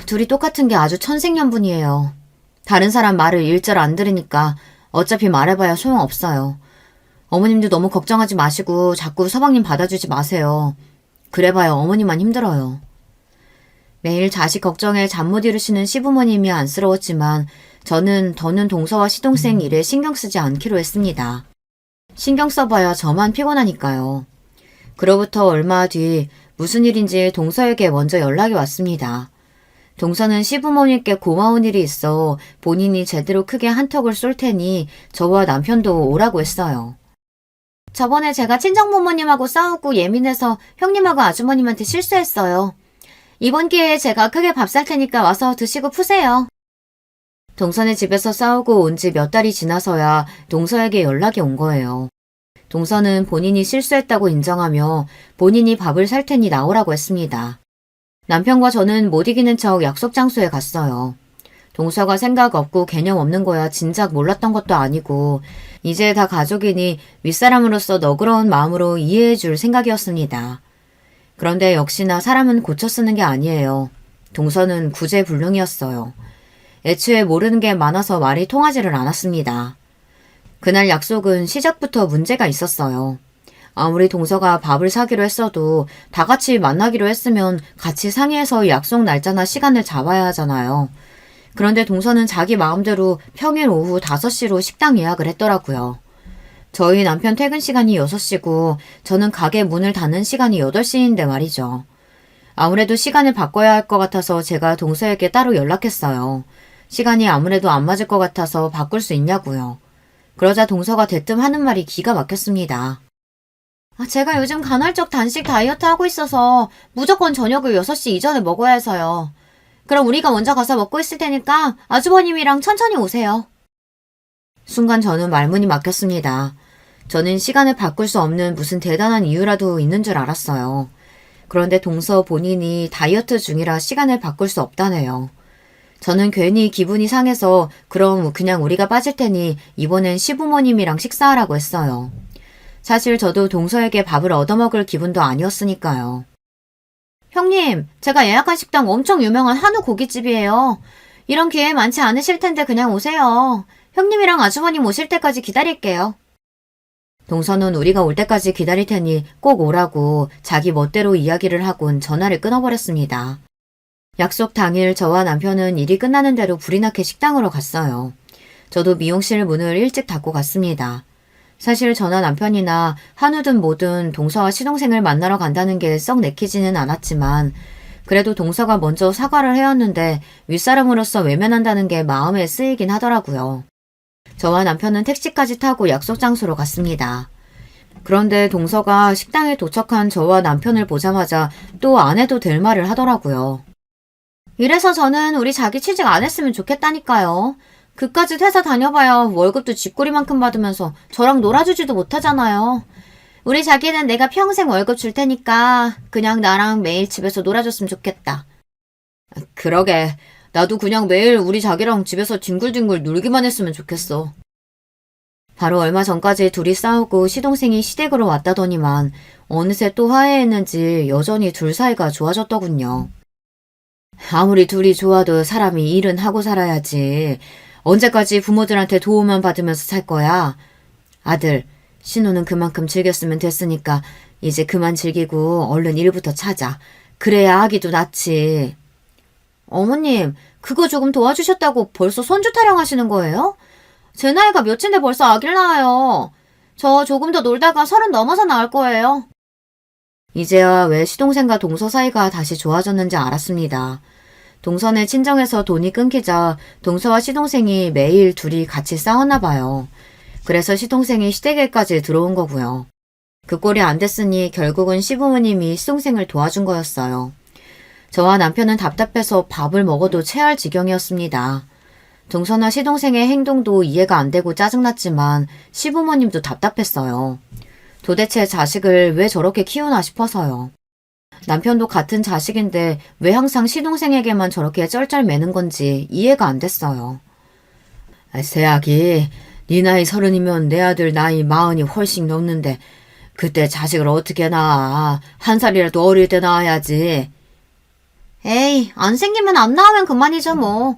둘이 똑같은 게 아주 천생연분이에요. 다른 사람 말을 일절 안 들으니까 어차피 말해봐야 소용없어요. 어머님도 너무 걱정하지 마시고 자꾸 서방님 받아주지 마세요. 그래봐야 어머니만 힘들어요. 매일 자식 걱정에 잠 못 이루시는 시부모님이 안쓰러웠지만 저는 더는 동서와 시동생 일에 신경 쓰지 않기로 했습니다. 신경 써봐야 저만 피곤하니까요. 그로부터 얼마 뒤 무슨 일인지 동서에게 먼저 연락이 왔습니다. 동서는 시부모님께 고마운 일이 있어 본인이 제대로 크게 한턱을 쏠 테니 저와 남편도 오라고 했어요. 저번에 제가 친정부모님하고 싸우고 예민해서 형님하고 아주머님한테 실수했어요. 이번 기회에 제가 크게 밥 살 테니까 와서 드시고 푸세요. 동서네 집에서 싸우고 온 지 몇 달이 지나서야 동서에게 연락이 온 거예요. 동서는 본인이 실수했다고 인정하며 본인이 밥을 살 테니 나오라고 했습니다. 남편과 저는 못 이기는 척 약속 장소에 갔어요. 동서가 생각 없고 개념 없는 거야 진작 몰랐던 것도 아니고 이제 다 가족이니 윗사람으로서 너그러운 마음으로 이해해 줄 생각이었습니다. 그런데 역시나 사람은 고쳐 쓰는 게 아니에요. 동서는 구제불능이었어요. 애초에 모르는 게 많아서 말이 통하지를 않았습니다. 그날 약속은 시작부터 문제가 있었어요. 아무리 동서가 밥을 사기로 했어도 다 같이 만나기로 했으면 같이 상의해서 약속 날짜나 시간을 잡아야 하잖아요. 그런데 동서는 자기 마음대로 평일 오후 5시로 식당 예약을 했더라고요. 저희 남편 퇴근 시간이 6시고 저는 가게 문을 닫는 시간이 8시인데 말이죠. 아무래도 시간을 바꿔야 할 것 같아서 제가 동서에게 따로 연락했어요. 시간이 아무래도 안 맞을 것 같아서 바꿀 수 있냐고요. 그러자 동서가 대뜸 하는 말이 기가 막혔습니다. 제가 요즘 간헐적 단식 다이어트 하고 있어서 무조건 저녁을 6시 이전에 먹어야 해서요. 그럼 우리가 먼저 가서 먹고 있을 테니까 아주버님이랑 천천히 오세요. 순간 저는 말문이 막혔습니다. 저는 시간을 바꿀 수 없는 무슨 대단한 이유라도 있는 줄 알았어요. 그런데 동서 본인이 다이어트 중이라 시간을 바꿀 수 없다네요. 저는 괜히 기분이 상해서 그럼 그냥 우리가 빠질 테니 이번엔 시부모님이랑 식사하라고 했어요. 사실 저도 동서에게 밥을 얻어먹을 기분도 아니었으니까요. 형님, 제가 예약한 식당 엄청 유명한 한우 고깃집이에요. 이런 기회 많지 않으실 텐데 그냥 오세요. 형님이랑 아주머님 오실 때까지 기다릴게요. 동서는 우리가 올 때까지 기다릴 테니 꼭 오라고 자기 멋대로 이야기를 하곤 전화를 끊어버렸습니다. 약속 당일 저와 남편은 일이 끝나는 대로 불이 나게 식당으로 갔어요. 저도 미용실 문을 일찍 닫고 갔습니다. 사실 저나 남편이나 한우든 뭐든 동서와 시동생을 만나러 간다는 게 썩 내키지는 않았지만 그래도 동서가 먼저 사과를 해왔는데 윗사람으로서 외면한다는 게 마음에 쓰이긴 하더라고요. 저와 남편은 택시까지 타고 약속 장소로 갔습니다. 그런데 동서가 식당에 도착한 저와 남편을 보자마자 또 안 해도 될 말을 하더라고요. 이래서 저는 우리 자기 취직 안 했으면 좋겠다니까요. 그까짓 회사 다녀봐야 월급도 쥐꼬리만큼 받으면서 저랑 놀아주지도 못하잖아요. 우리 자기는 내가 평생 월급 줄 테니까 그냥 나랑 매일 집에서 놀아줬으면 좋겠다. 그러게. 나도 그냥 매일 우리 자기랑 집에서 뒹굴뒹굴 놀기만 했으면 좋겠어. 바로 얼마 전까지 둘이 싸우고 시동생이 시댁으로 왔다더니만 어느새 또 화해했는지 여전히 둘 사이가 좋아졌더군요. 아무리 둘이 좋아도 사람이 일은 하고 살아야지. 언제까지 부모들한테 도움만 받으면서 살 거야? 아들, 신우는 그만큼 즐겼으면 됐으니까 이제 그만 즐기고 얼른 일부터 찾아. 그래야 아기도 낫지. 어머님, 그거 조금 도와주셨다고 벌써 손주 타령하시는 거예요? 제 나이가 몇인데 벌써 아기를 낳아요. 저 조금 더 놀다가 30 넘어서 낳을 거예요. 이제야 왜 시동생과 동서 사이가 다시 좋아졌는지 알았습니다. 동서네 친정에서 돈이 끊기자 동서와 시동생이 매일 둘이 같이 싸웠나 봐요. 그래서 시동생이 시댁에까지 들어온 거고요. 그 꼴이 안 됐으니 결국은 시부모님이 시동생을 도와준 거였어요. 저와 남편은 답답해서 밥을 먹어도 체할 지경이었습니다. 동서나 시동생의 행동도 이해가 안 되고 짜증났지만 시부모님도 답답했어요. 도대체 자식을 왜 저렇게 키우나 싶어서요. 남편도 같은 자식인데 왜 항상 시동생에게만 저렇게 쩔쩔매는 건지 이해가 안 됐어요. 새아기, 네 나이 30이면 내 아들 나이 40이 훨씬 넘는데 그때 자식을 어떻게 낳아? 한 살이라도 어릴 때 낳아야지. 에이, 안 생기면 안 나오면 그만이죠 뭐.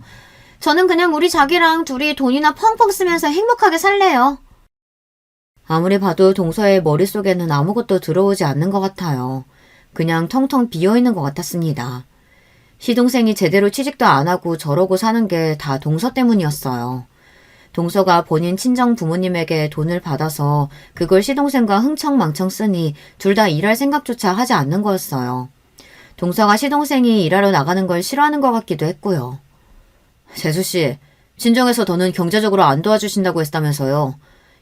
저는 그냥 우리 자기랑 둘이 돈이나 펑펑 쓰면서 행복하게 살래요. 아무리 봐도 동서의 머릿속에는 아무것도 들어오지 않는 것 같아요. 그냥 텅텅 비어있는 것 같았습니다. 시동생이 제대로 취직도 안 하고 저러고 사는 게 다 동서 때문이었어요. 동서가 본인 친정 부모님에게 돈을 받아서 그걸 시동생과 흥청망청 쓰니 둘 다 일할 생각조차 하지 않는 거였어요. 동서가 시동생이 일하러 나가는 걸 싫어하는 것 같기도 했고요. 재수씨, 친정에서 더는 경제적으로 안 도와주신다고 했다면서요.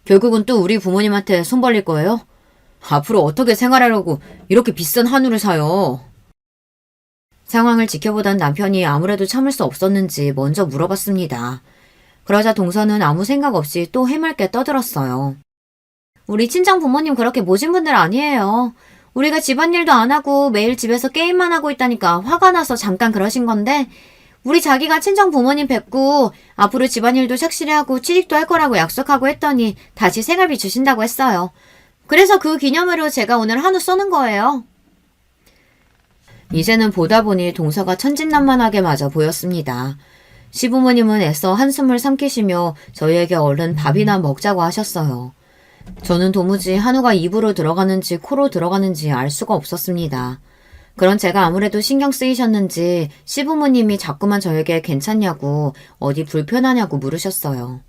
결국은 또 우리 부모님한테 손 벌릴 거예요? 앞으로 어떻게 생활하려고 이렇게 비싼 한우를 사요? 상황을 지켜보던 남편이 아무래도 참을 수 없었는지 먼저 물어봤습니다. 그러자 동서는 아무 생각 없이 또 해맑게 떠들었어요. 우리 친정 부모님 그렇게 모진 분들 아니에요. 우리가 집안일도 안 하고 매일 집에서 게임만 하고 있다니까 화가 나서 잠깐 그러신 건데 우리 자기가 친정 부모님 뵙고 앞으로 집안일도 착실히 하고 취직도 할 거라고 약속하고 했더니 다시 생활비 주신다고 했어요. 그래서 그 기념으로 제가 오늘 한우 쏘는 거예요. 이제는 보다 보니 동서가 천진난만하게 맞아 보였습니다. 시부모님은 애써 한숨을 삼키시며 저희에게 얼른 밥이나 먹자고 하셨어요. 저는 도무지 한우가 입으로 들어가는지 코로 들어가는지 알 수가 없었습니다. 그런 제가 아무래도 신경 쓰이셨는지 시부모님이 자꾸만 저에게 괜찮냐고 어디 불편하냐고 물으셨어요.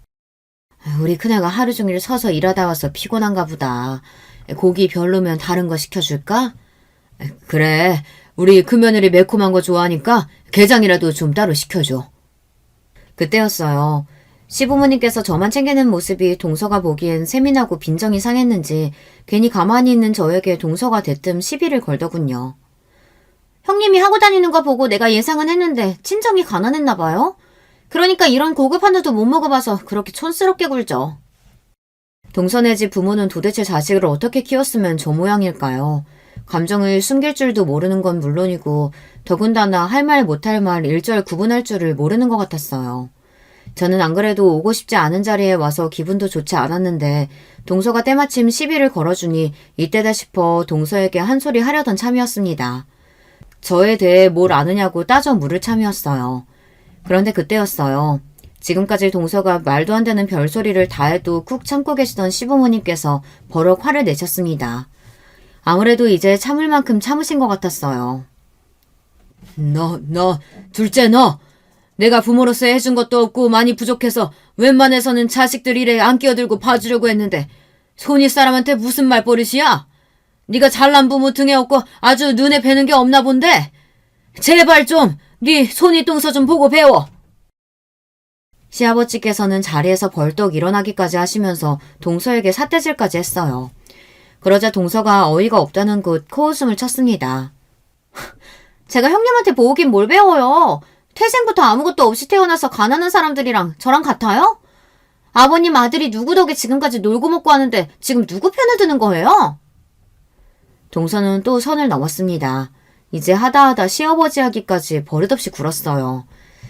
우리 큰애가 하루 종일 서서 일하다 와서 피곤한가 보다. 고기 별로면 다른 거 시켜줄까? 그래, 우리 큰며느리 매콤한 거 좋아하니까 게장이라도 좀 따로 시켜줘. 그때였어요. 시부모님께서 저만 챙기는 모습이 동서가 보기엔 세민하고 빈정이 상했는지 괜히 가만히 있는 저에게 동서가 대뜸 시비를 걸더군요. 형님이 하고 다니는 거 보고 내가 예상은 했는데 친정이 가난했나 봐요. 그러니까 이런 고급 한우도 못 먹어봐서 그렇게 촌스럽게 굴죠. 동서네 집 부모는 도대체 자식을 어떻게 키웠으면 저 모양일까요? 감정을 숨길 줄도 모르는 건 물론이고 더군다나 할 말 못할 말 일절 구분할 줄을 모르는 것 같았어요. 저는 안 그래도 오고 싶지 않은 자리에 와서 기분도 좋지 않았는데 동서가 때마침 시비를 걸어주니 이때다 싶어 동서에게 한 소리 하려던 참이었습니다. 저에 대해 뭘 아느냐고 따져 물을 참이었어요. 그런데 그때였어요. 지금까지 동서가 말도 안 되는 별소리를 다 해도 쿡 참고 계시던 시부모님께서 버럭 화를 내셨습니다. 아무래도 이제 참을 만큼 참으신 것 같았어요. 둘째 너! 내가 부모로서 해준 것도 없고 많이 부족해서 웬만해서는 자식들 일에 안 끼어들고 봐주려고 했는데 손이 사람한테 무슨 말버릇이야? 네가 잘난 부모 등에 업고 아주 눈에 뵈는 게 없나 본데? 제발 좀 네 손이 똥서 좀 보고 배워. 시아버지께서는 자리에서 벌떡 일어나기까지 하시면서 동서에게 삿대질까지 했어요. 그러자 동서가 어이가 없다는 듯 코웃음을 쳤습니다. 제가 형님한테 보긴 뭘 배워요. 태생부터 아무것도 없이 태어나서 가난한 사람들이랑 저랑 같아요? 아버님 아들이 누구 덕에 지금까지 놀고 먹고 하는데 지금 누구 편을 드는 거예요? 동서는 또 선을 넘었습니다. 이제 하다하다 시아버지 하기까지 버릇없이 굴었어요.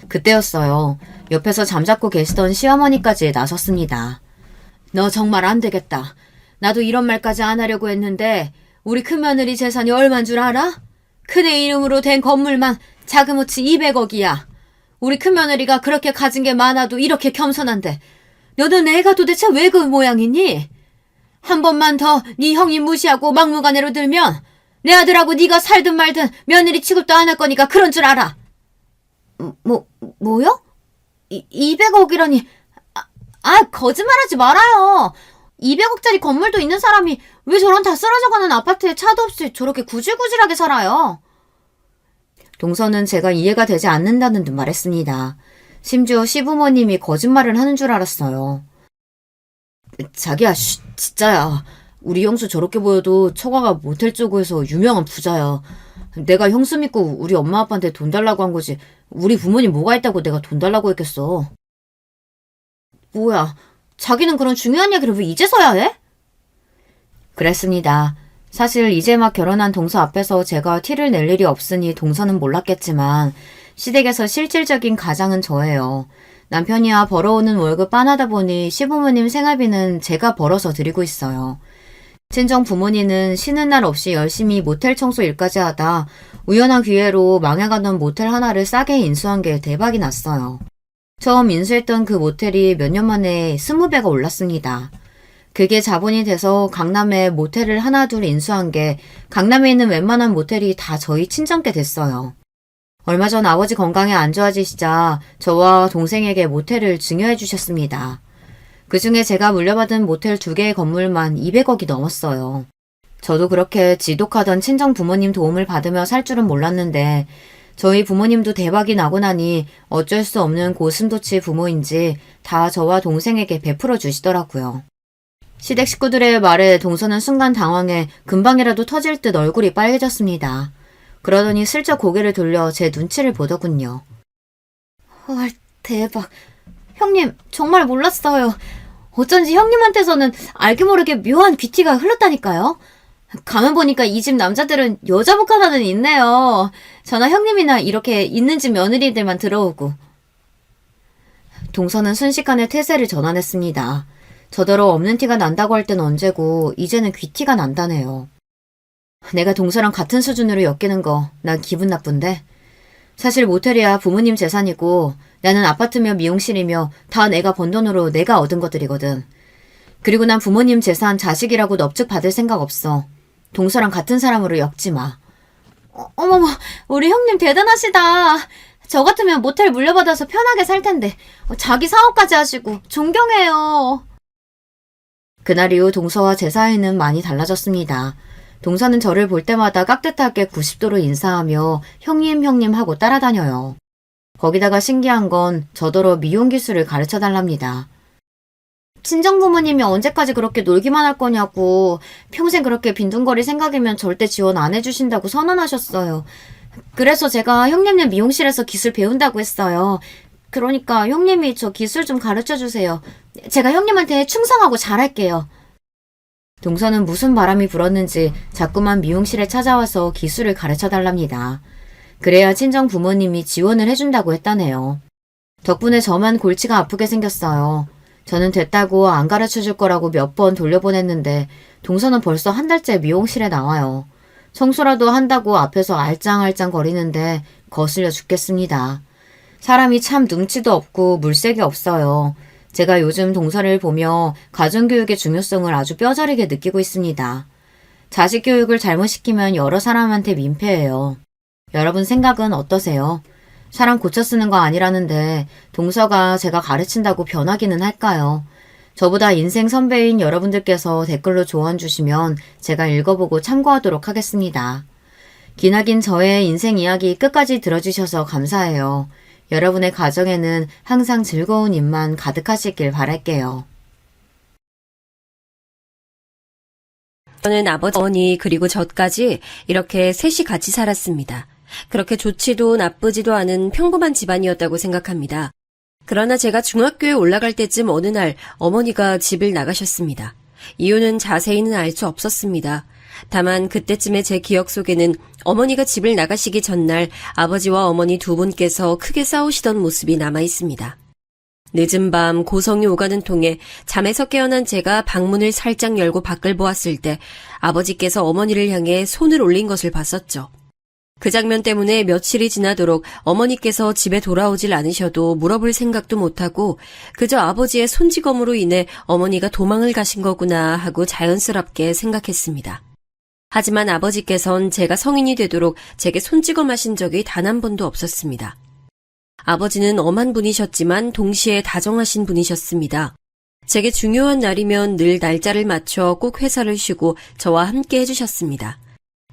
그때였어요. 옆에서 잠자코 계시던 시어머니까지 나섰습니다. 너 정말 안 되겠다. 나도 이런 말까지 안 하려고 했는데 우리 큰며느리 재산이 얼만 줄 알아? 큰애 이름으로 된 건물만 자그무치 200억이야. 우리 큰며느리가 그렇게 가진 게 많아도 이렇게 겸손한데 너는 애가 도대체 왜 그 모양이니? 한 번만 더 네 형이 무시하고 막무가내로 들면 내 아들하고 네가 살든 말든 며느리 취급도 안 할 거니까 그런 줄 알아. 뭐요? 200억이라니. 거짓말하지 말아요. 200억짜리 건물도 있는 사람이 왜 저런 다 쓰러져가는 아파트에 차도 없이 저렇게 구질구질하게 살아요? 동서는 제가 이해가 되지 않는다는 듯 말했습니다. 심지어 시부모님이 거짓말을 하는 줄 알았어요. 자기야, 진짜야. 우리 형수 저렇게 보여도 처가가 모텔 쪽에서 유명한 부자야. 내가 형수 믿고 우리 엄마 아빠한테 돈 달라고 한 거지. 우리 부모님 뭐가 있다고 내가 돈 달라고 했겠어. 뭐야, 자기는 그런 중요한 얘기를 왜 이제서야 해? 그랬습니다. 사실 이제 막 결혼한 동서 앞에서 제가 티를 낼 일이 없으니 동서는 몰랐겠지만 시댁에서 실질적인 가장은 저예요. 남편이야 벌어오는 월급 빤하다 보니 시부모님 생활비는 제가 벌어서 드리고 있어요. 친정 부모님은 쉬는 날 없이 열심히 모텔 청소 일까지 하다 우연한 기회로 망해가던 모텔 하나를 싸게 인수한 게 대박이 났어요. 처음 인수했던 그 모텔이 몇 년 만에 20배가 올랐습니다. 그게 자본이 돼서 강남에 모텔을 하나 둘 인수한 게 강남에 있는 웬만한 모텔이 다 저희 친정께 됐어요. 얼마 전 아버지 건강이 안 좋아지시자 저와 동생에게 모텔을 증여해 주셨습니다. 그중에 제가 물려받은 모텔 2개의 건물만 200억이 넘었어요. 저도 그렇게 지독하던 친정 부모님 도움을 받으며 살 줄은 몰랐는데 저희 부모님도 대박이 나고 나니 어쩔 수 없는 고슴도치 부모인지 다 저와 동생에게 베풀어 주시더라고요. 시댁 식구들의 말에 동서는 순간 당황해 금방이라도 터질 듯 얼굴이 빨개졌습니다. 그러더니 슬쩍 고개를 돌려 제 눈치를 보더군요. 헐, 대박. 형님, 정말 몰랐어요. 어쩐지 형님한테서는 알게 모르게 묘한 귀티가 흘렀다니까요. 가만 보니까 이 집 남자들은 여자복 하나는 있네요. 저나 형님이나 이렇게 있는 집 며느리들만 들어오고. 동서는 순식간에 퇴세를 전환했습니다. 저더러 없는 티가 난다고 할 땐 언제고 이제는 귀티가 난다네요. 내가 동서랑 같은 수준으로 엮이는 거 난 기분 나쁜데. 사실 모텔이야 부모님 재산이고 나는 아파트며 미용실이며 다 내가 번 돈으로 내가 얻은 것들이거든. 그리고 난 부모님 재산 자식이라고 넙죽 받을 생각 없어. 동서랑 같은 사람으로 엮지 마. 어머머, 우리 형님 대단하시다. 저 같으면 모텔 물려받아서 편하게 살 텐데 자기 사업까지 하시고 존경해요. 그날 이후 동서와 제 사이는 많이 달라졌습니다. 동서는 저를 볼 때마다 깍듯하게 90도로 인사하며 형님 하고 따라다녀요. 거기다가 신기한 건 저더러 미용 기술을 가르쳐달랍니다. 친정부모님이 언제까지 그렇게 놀기만 할 거냐고 평생 그렇게 빈둥거릴 생각이면 절대 지원 안 해주신다고 선언하셨어요. 그래서 제가 형님네 미용실에서 기술 배운다고 했어요. 그러니까 형님이 저 기술 좀 가르쳐주세요. 제가 형님한테 충성하고 잘할게요. 동서는 무슨 바람이 불었는지 자꾸만 미용실에 찾아와서 기술을 가르쳐달랍니다. 그래야 친정 부모님이 지원을 해준다고 했다네요. 덕분에 저만 골치가 아프게 생겼어요. 저는 됐다고 안 가르쳐줄 거라고 몇 번 돌려보냈는데 동서는 벌써 한 달째 미용실에 나와요. 청소라도 한다고 앞에서 알짱알짱 거리는데 거슬려 죽겠습니다. 사람이 참 눈치도 없고 물색이 없어요. 제가 요즘 동서를 보며 가정교육의 중요성을 아주 뼈저리게 느끼고 있습니다. 자식 교육을 잘못 시키면 여러 사람한테 민폐예요. 여러분 생각은 어떠세요? 사람 고쳐 쓰는 거 아니라는데 동서가 제가 가르친다고 변하기는 할까요? 저보다 인생 선배인 여러분들께서 댓글로 조언 주시면 제가 읽어보고 참고하도록 하겠습니다. 기나긴 저의 인생 이야기 끝까지 들어주셔서 감사해요. 여러분의 가정에는 항상 즐거운 일만 가득하시길 바랄게요. 저는 아버지, 어머니 그리고 저까지 이렇게 셋이 같이 살았습니다. 그렇게 좋지도 나쁘지도 않은 평범한 집안이었다고 생각합니다. 그러나 제가 중학교에 올라갈 때쯤 어느 날 어머니가 집을 나가셨습니다. 이유는 자세히는 알 수 없었습니다. 다만 그때쯤에 제 기억 속에는 어머니가 집을 나가시기 전날 아버지와 어머니 두 분께서 크게 싸우시던 모습이 남아 있습니다. 늦은 밤 고성이 오가는 통에 잠에서 깨어난 제가 방문을 살짝 열고 밖을 보았을 때 아버지께서 어머니를 향해 손을 올린 것을 봤었죠. 그 장면 때문에 며칠이 지나도록 어머니께서 집에 돌아오질 않으셔도 물어볼 생각도 못하고 그저 아버지의 손찌검으로 인해 어머니가 도망을 가신 거구나 하고 자연스럽게 생각했습니다. 하지만 아버지께선 제가 성인이 되도록 제게 손찌검하신 적이 단 한 번도 없었습니다. 아버지는 엄한 분이셨지만 동시에 다정하신 분이셨습니다. 제게 중요한 날이면 늘 날짜를 맞춰 꼭 회사를 쉬고 저와 함께 해주셨습니다.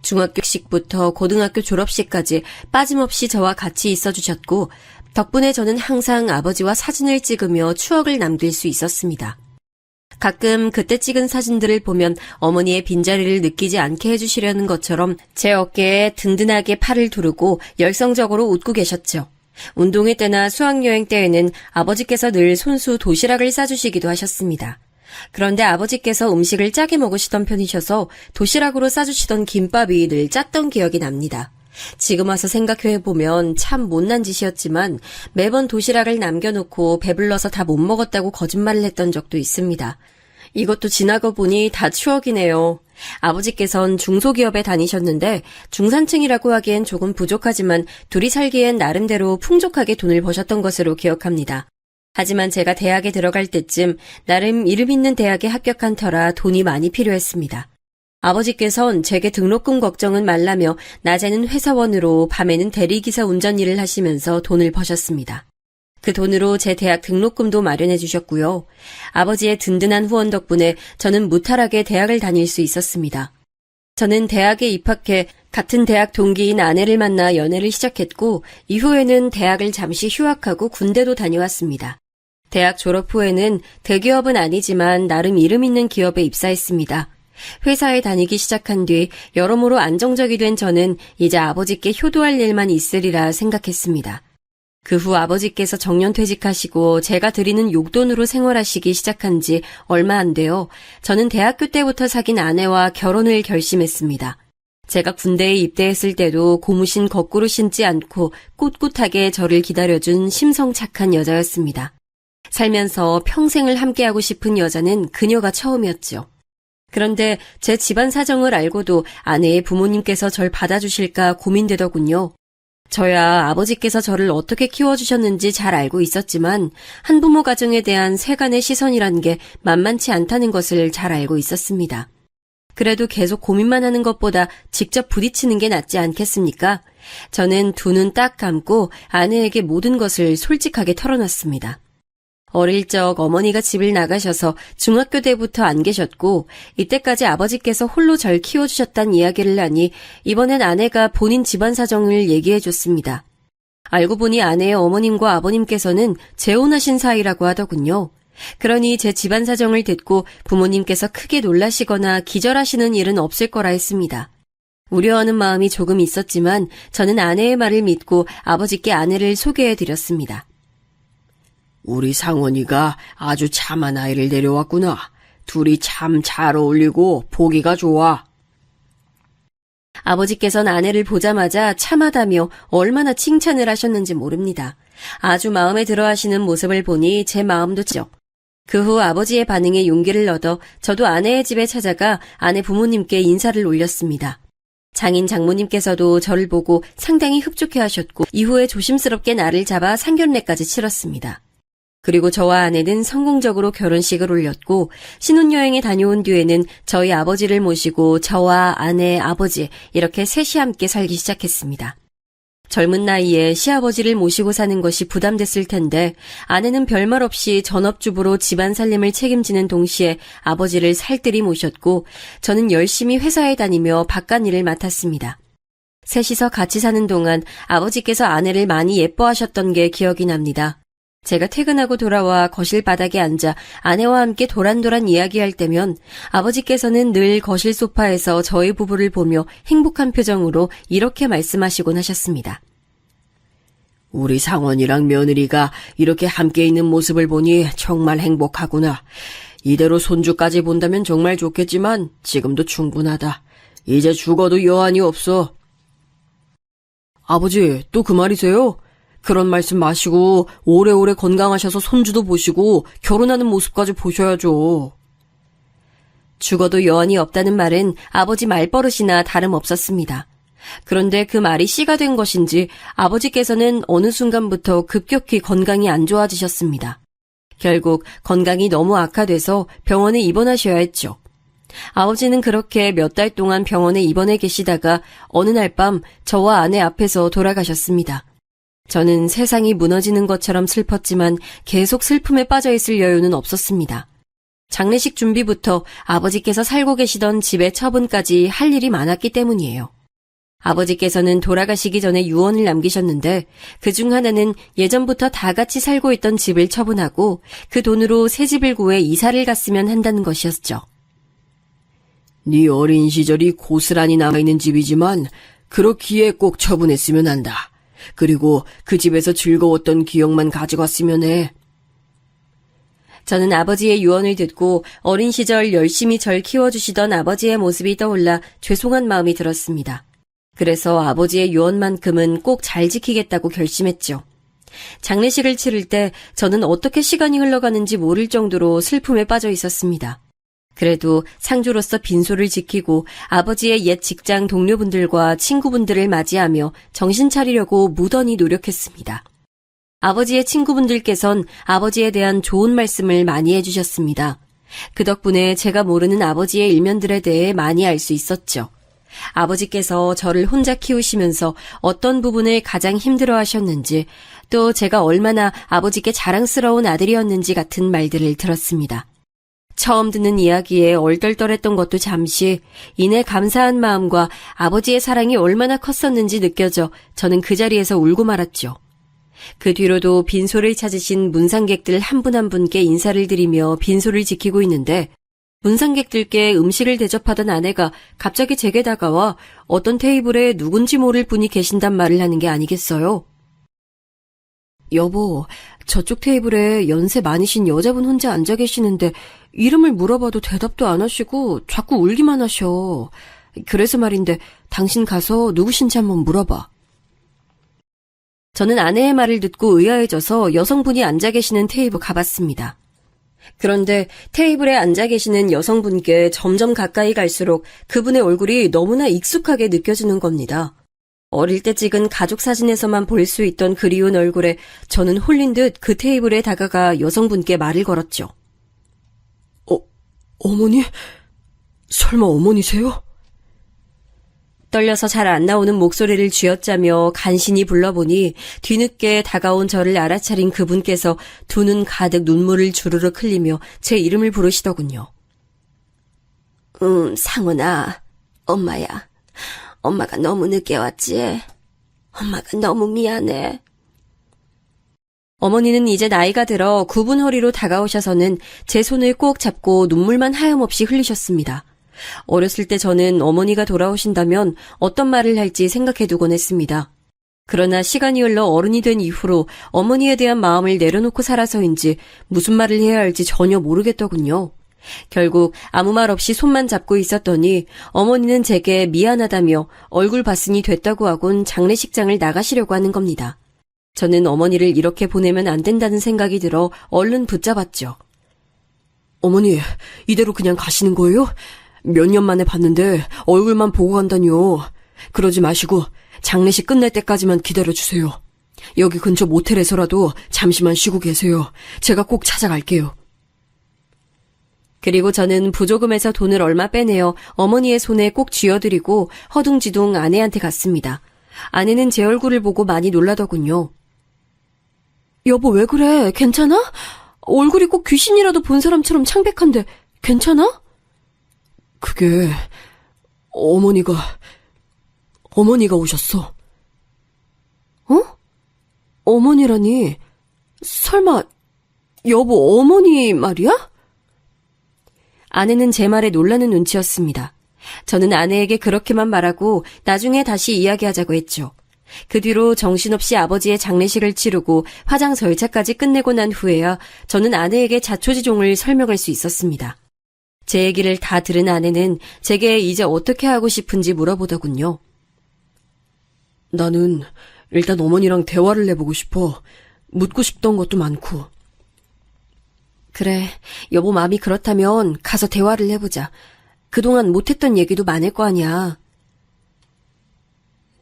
중학교식부터 고등학교 졸업식까지 빠짐없이 저와 같이 있어주셨고 덕분에 저는 항상 아버지와 사진을 찍으며 추억을 남길 수 있었습니다. 가끔 그때 찍은 사진들을 보면 어머니의 빈자리를 느끼지 않게 해주시려는 것처럼 제 어깨에 든든하게 팔을 두르고 열성적으로 웃고 계셨죠. 운동회 때나 수학여행 때에는 아버지께서 늘 손수 도시락을 싸주시기도 하셨습니다. 그런데 아버지께서 음식을 짜게 먹으시던 편이셔서 도시락으로 싸주시던 김밥이 늘 짰던 기억이 납니다. 지금 와서 생각해보면 참 못난 짓이었지만 매번 도시락을 남겨놓고 배불러서 다 못 먹었다고 거짓말을 했던 적도 있습니다. 이것도 지나고 보니 다 추억이네요. 아버지께선 중소기업에 다니셨는데 중산층이라고 하기엔 조금 부족하지만 둘이 살기엔 나름대로 풍족하게 돈을 버셨던 것으로 기억합니다. 하지만 제가 대학에 들어갈 때쯤 나름 이름 있는 대학에 합격한 터라 돈이 많이 필요했습니다. 아버지께선 제게 등록금 걱정은 말라며 낮에는 회사원으로 밤에는 대리기사 운전 일을 하시면서 돈을 버셨습니다. 그 돈으로 제 대학 등록금도 마련해 주셨고요. 아버지의 든든한 후원 덕분에 저는 무탈하게 대학을 다닐 수 있었습니다. 저는 대학에 입학해 같은 대학 동기인 아내를 만나 연애를 시작했고 이후에는 대학을 잠시 휴학하고 군대도 다녀왔습니다. 대학 졸업 후에는 대기업은 아니지만 나름 이름 있는 기업에 입사했습니다. 회사에 다니기 시작한 뒤 여러모로 안정적이 된 저는 이제 아버지께 효도할 일만 있으리라 생각했습니다. 그 후 아버지께서 정년퇴직하시고 제가 드리는 용돈으로 생활하시기 시작한 지 얼마 안 돼요. 저는 대학교 때부터 사귄 아내와 결혼을 결심했습니다. 제가 군대에 입대했을 때도 고무신 거꾸로 신지 않고 꿋꿋하게 저를 기다려준 심성 착한 여자였습니다. 살면서 평생을 함께하고 싶은 여자는 그녀가 처음이었죠. 그런데 제 집안 사정을 알고도 아내의 부모님께서 절 받아주실까 고민되더군요. 저야 아버지께서 저를 어떻게 키워주셨는지 잘 알고 있었지만 한부모 가정에 대한 세간의 시선이란 게 만만치 않다는 것을 잘 알고 있었습니다. 그래도 계속 고민만 하는 것보다 직접 부딪히는 게 낫지 않겠습니까? 저는 두 눈 딱 감고 아내에게 모든 것을 솔직하게 털어놨습니다. 어릴 적 어머니가 집을 나가셔서 중학교 때부터 안 계셨고 이때까지 아버지께서 홀로 절 키워주셨단 이야기를 하니 이번엔 아내가 본인 집안 사정을 얘기해줬습니다. 알고 보니 아내의 어머님과 아버님께서는 재혼하신 사이라고 하더군요. 그러니 제 집안 사정을 듣고 부모님께서 크게 놀라시거나 기절하시는 일은 없을 거라 했습니다. 우려하는 마음이 조금 있었지만 저는 아내의 말을 믿고 아버지께 아내를 소개해드렸습니다. 우리 상원이가 아주 참한 아이를 데려왔구나. 둘이 참 잘 어울리고 보기가 좋아. 아버지께서는 아내를 보자마자 참하다며 얼마나 칭찬을 하셨는지 모릅니다. 아주 마음에 들어 하시는 모습을 보니 제 마음도 찌죠. 그 후 아버지의 반응에 용기를 얻어 저도 아내의 집에 찾아가 아내 부모님께 인사를 올렸습니다. 장인 장모님께서도 저를 보고 상당히 흡족해 하셨고 이후에 조심스럽게 날을 잡아 상견례까지 치렀습니다. 그리고 저와 아내는 성공적으로 결혼식을 올렸고 신혼여행에 다녀온 뒤에는 저희 아버지를 모시고 저와 아내, 아버지 이렇게 셋이 함께 살기 시작했습니다. 젊은 나이에 시아버지를 모시고 사는 것이 부담됐을 텐데 아내는 별말 없이 전업주부로 집안 살림을 책임지는 동시에 아버지를 살뜰히 모셨고 저는 열심히 회사에 다니며 바깥일을 맡았습니다. 셋이서 같이 사는 동안 아버지께서 아내를 많이 예뻐하셨던 게 기억이 납니다. 제가 퇴근하고 돌아와 거실 바닥에 앉아 아내와 함께 도란도란 이야기할 때면 아버지께서는 늘 거실 소파에서 저희 부부를 보며 행복한 표정으로 이렇게 말씀하시곤 하셨습니다. 우리 상원이랑 며느리가 이렇게 함께 있는 모습을 보니 정말 행복하구나. 이대로 손주까지 본다면 정말 좋겠지만 지금도 충분하다. 이제 죽어도 여한이 없어. 아버지, 또 그 말이세요? 그런 말씀 마시고 오래오래 건강하셔서 손주도 보시고 결혼하는 모습까지 보셔야죠. 죽어도 여한이 없다는 말은 아버지 말버릇이나 다름없었습니다. 그런데 그 말이 씨가 된 것인지 아버지께서는 어느 순간부터 급격히 건강이 안 좋아지셨습니다. 결국 건강이 너무 악화돼서 병원에 입원하셔야 했죠. 아버지는 그렇게 몇 달 동안 병원에 입원해 계시다가 어느 날 밤 저와 아내 앞에서 돌아가셨습니다. 저는 세상이 무너지는 것처럼 슬펐지만 계속 슬픔에 빠져있을 여유는 없었습니다. 장례식 준비부터 아버지께서 살고 계시던 집의 처분까지 할 일이 많았기 때문이에요. 아버지께서는 돌아가시기 전에 유언을 남기셨는데 그중 하나는 예전부터 다 같이 살고 있던 집을 처분하고 그 돈으로 새 집을 구해 이사를 갔으면 한다는 것이었죠. 네 어린 시절이 고스란히 남아있는 집이지만 그렇기에 꼭 처분했으면 한다. 그리고 그 집에서 즐거웠던 기억만 가져갔으면 해. 저는 아버지의 유언을 듣고 어린 시절 열심히 절 키워주시던 아버지의 모습이 떠올라 죄송한 마음이 들었습니다. 그래서 아버지의 유언만큼은 꼭 잘 지키겠다고 결심했죠. 장례식을 치를 때 저는 어떻게 시간이 흘러가는지 모를 정도로 슬픔에 빠져 있었습니다. 그래도 상주로서 빈소를 지키고 아버지의 옛 직장 동료분들과 친구분들을 맞이하며 정신 차리려고 무던히 노력했습니다. 아버지의 친구분들께선 아버지에 대한 좋은 말씀을 많이 해주셨습니다. 그 덕분에 제가 모르는 아버지의 일면들에 대해 많이 알 수 있었죠. 아버지께서 저를 혼자 키우시면서 어떤 부분을 가장 힘들어 하셨는지, 또 제가 얼마나 아버지께 자랑스러운 아들이었는지 같은 말들을 들었습니다. 처음 듣는 이야기에 얼떨떨했던 것도 잠시, 이내 감사한 마음과 아버지의 사랑이 얼마나 컸었는지 느껴져 저는 그 자리에서 울고 말았죠. 그 뒤로도 빈소를 찾으신 문상객들 한 분 한 분께 인사를 드리며 빈소를 지키고 있는데, 문상객들께 음식을 대접하던 아내가 갑자기 제게 다가와 어떤 테이블에 누군지 모를 분이 계신단 말을 하는 게 아니겠어요? 여보, 저쪽 테이블에 연세 많으신 여자분 혼자 앉아 계시는데 이름을 물어봐도 대답도 안 하시고 자꾸 울기만 하셔. 그래서 말인데 당신 가서 누구신지 한번 물어봐. 저는 아내의 말을 듣고 의아해져서 여성분이 앉아 계시는 테이블 가봤습니다. 그런데 테이블에 앉아 계시는 여성분께 점점 가까이 갈수록 그분의 얼굴이 너무나 익숙하게 느껴지는 겁니다. 어릴 때 찍은 가족 사진에서만 볼 수 있던 그리운 얼굴에 저는 홀린 듯 그 테이블에 다가가 여성분께 말을 걸었죠. 어머니? 설마 어머니세요? 떨려서 잘 안 나오는 목소리를 쥐어짜며 간신히 불러보니 뒤늦게 다가온 저를 알아차린 그분께서 두 눈 가득 눈물을 주르륵 흘리며 제 이름을 부르시더군요. 상훈아, 엄마야. 엄마가 너무 늦게 왔지? 엄마가 너무 미안해. 어머니는 이제 나이가 들어 굽은 허리로 다가오셔서는 제 손을 꼭 잡고 눈물만 하염없이 흘리셨습니다. 어렸을 때 저는 어머니가 돌아오신다면 어떤 말을 할지 생각해두곤 했습니다. 그러나 시간이 흘러 어른이 된 이후로 어머니에 대한 마음을 내려놓고 살아서인지 무슨 말을 해야 할지 전혀 모르겠더군요. 결국 아무 말 없이 손만 잡고 있었더니 어머니는 제게 미안하다며 얼굴 봤으니 됐다고 하곤 장례식장을 나가시려고 하는 겁니다. 저는 어머니를 이렇게 보내면 안 된다는 생각이 들어 얼른 붙잡았죠. 어머니, 이대로 그냥 가시는 거예요? 몇 년 만에 봤는데 얼굴만 보고 간다니요. 그러지 마시고 장례식 끝날 때까지만 기다려주세요. 여기 근처 모텔에서라도 잠시만 쉬고 계세요. 제가 꼭 찾아갈게요. 그리고 저는 부조금에서 돈을 얼마 빼내어 어머니의 손에 꼭 쥐어드리고 허둥지둥 아내한테 갔습니다. 아내는 제 얼굴을 보고 많이 놀라더군요. 여보, 왜 그래? 괜찮아? 얼굴이 꼭 귀신이라도 본 사람처럼 창백한데 괜찮아? 그게 어머니가 오셨어. 어? 어머니라니? 설마 여보 어머니 말이야? 아내는 제 말에 놀라는 눈치였습니다. 저는 아내에게 그렇게만 말하고 나중에 다시 이야기하자고 했죠. 그 뒤로 정신없이 아버지의 장례식을 치르고 화장 절차까지 끝내고 난 후에야 저는 아내에게 자초지종을 설명할 수 있었습니다. 제 얘기를 다 들은 아내는 제게 이제 어떻게 하고 싶은지 물어보더군요. 나는 일단 어머니랑 대화를 해보고 싶어. 묻고 싶던 것도 많고. 그래, 여보 마음이 그렇다면 가서 대화를 해보자. 그동안 못했던 얘기도 많을 거 아니야.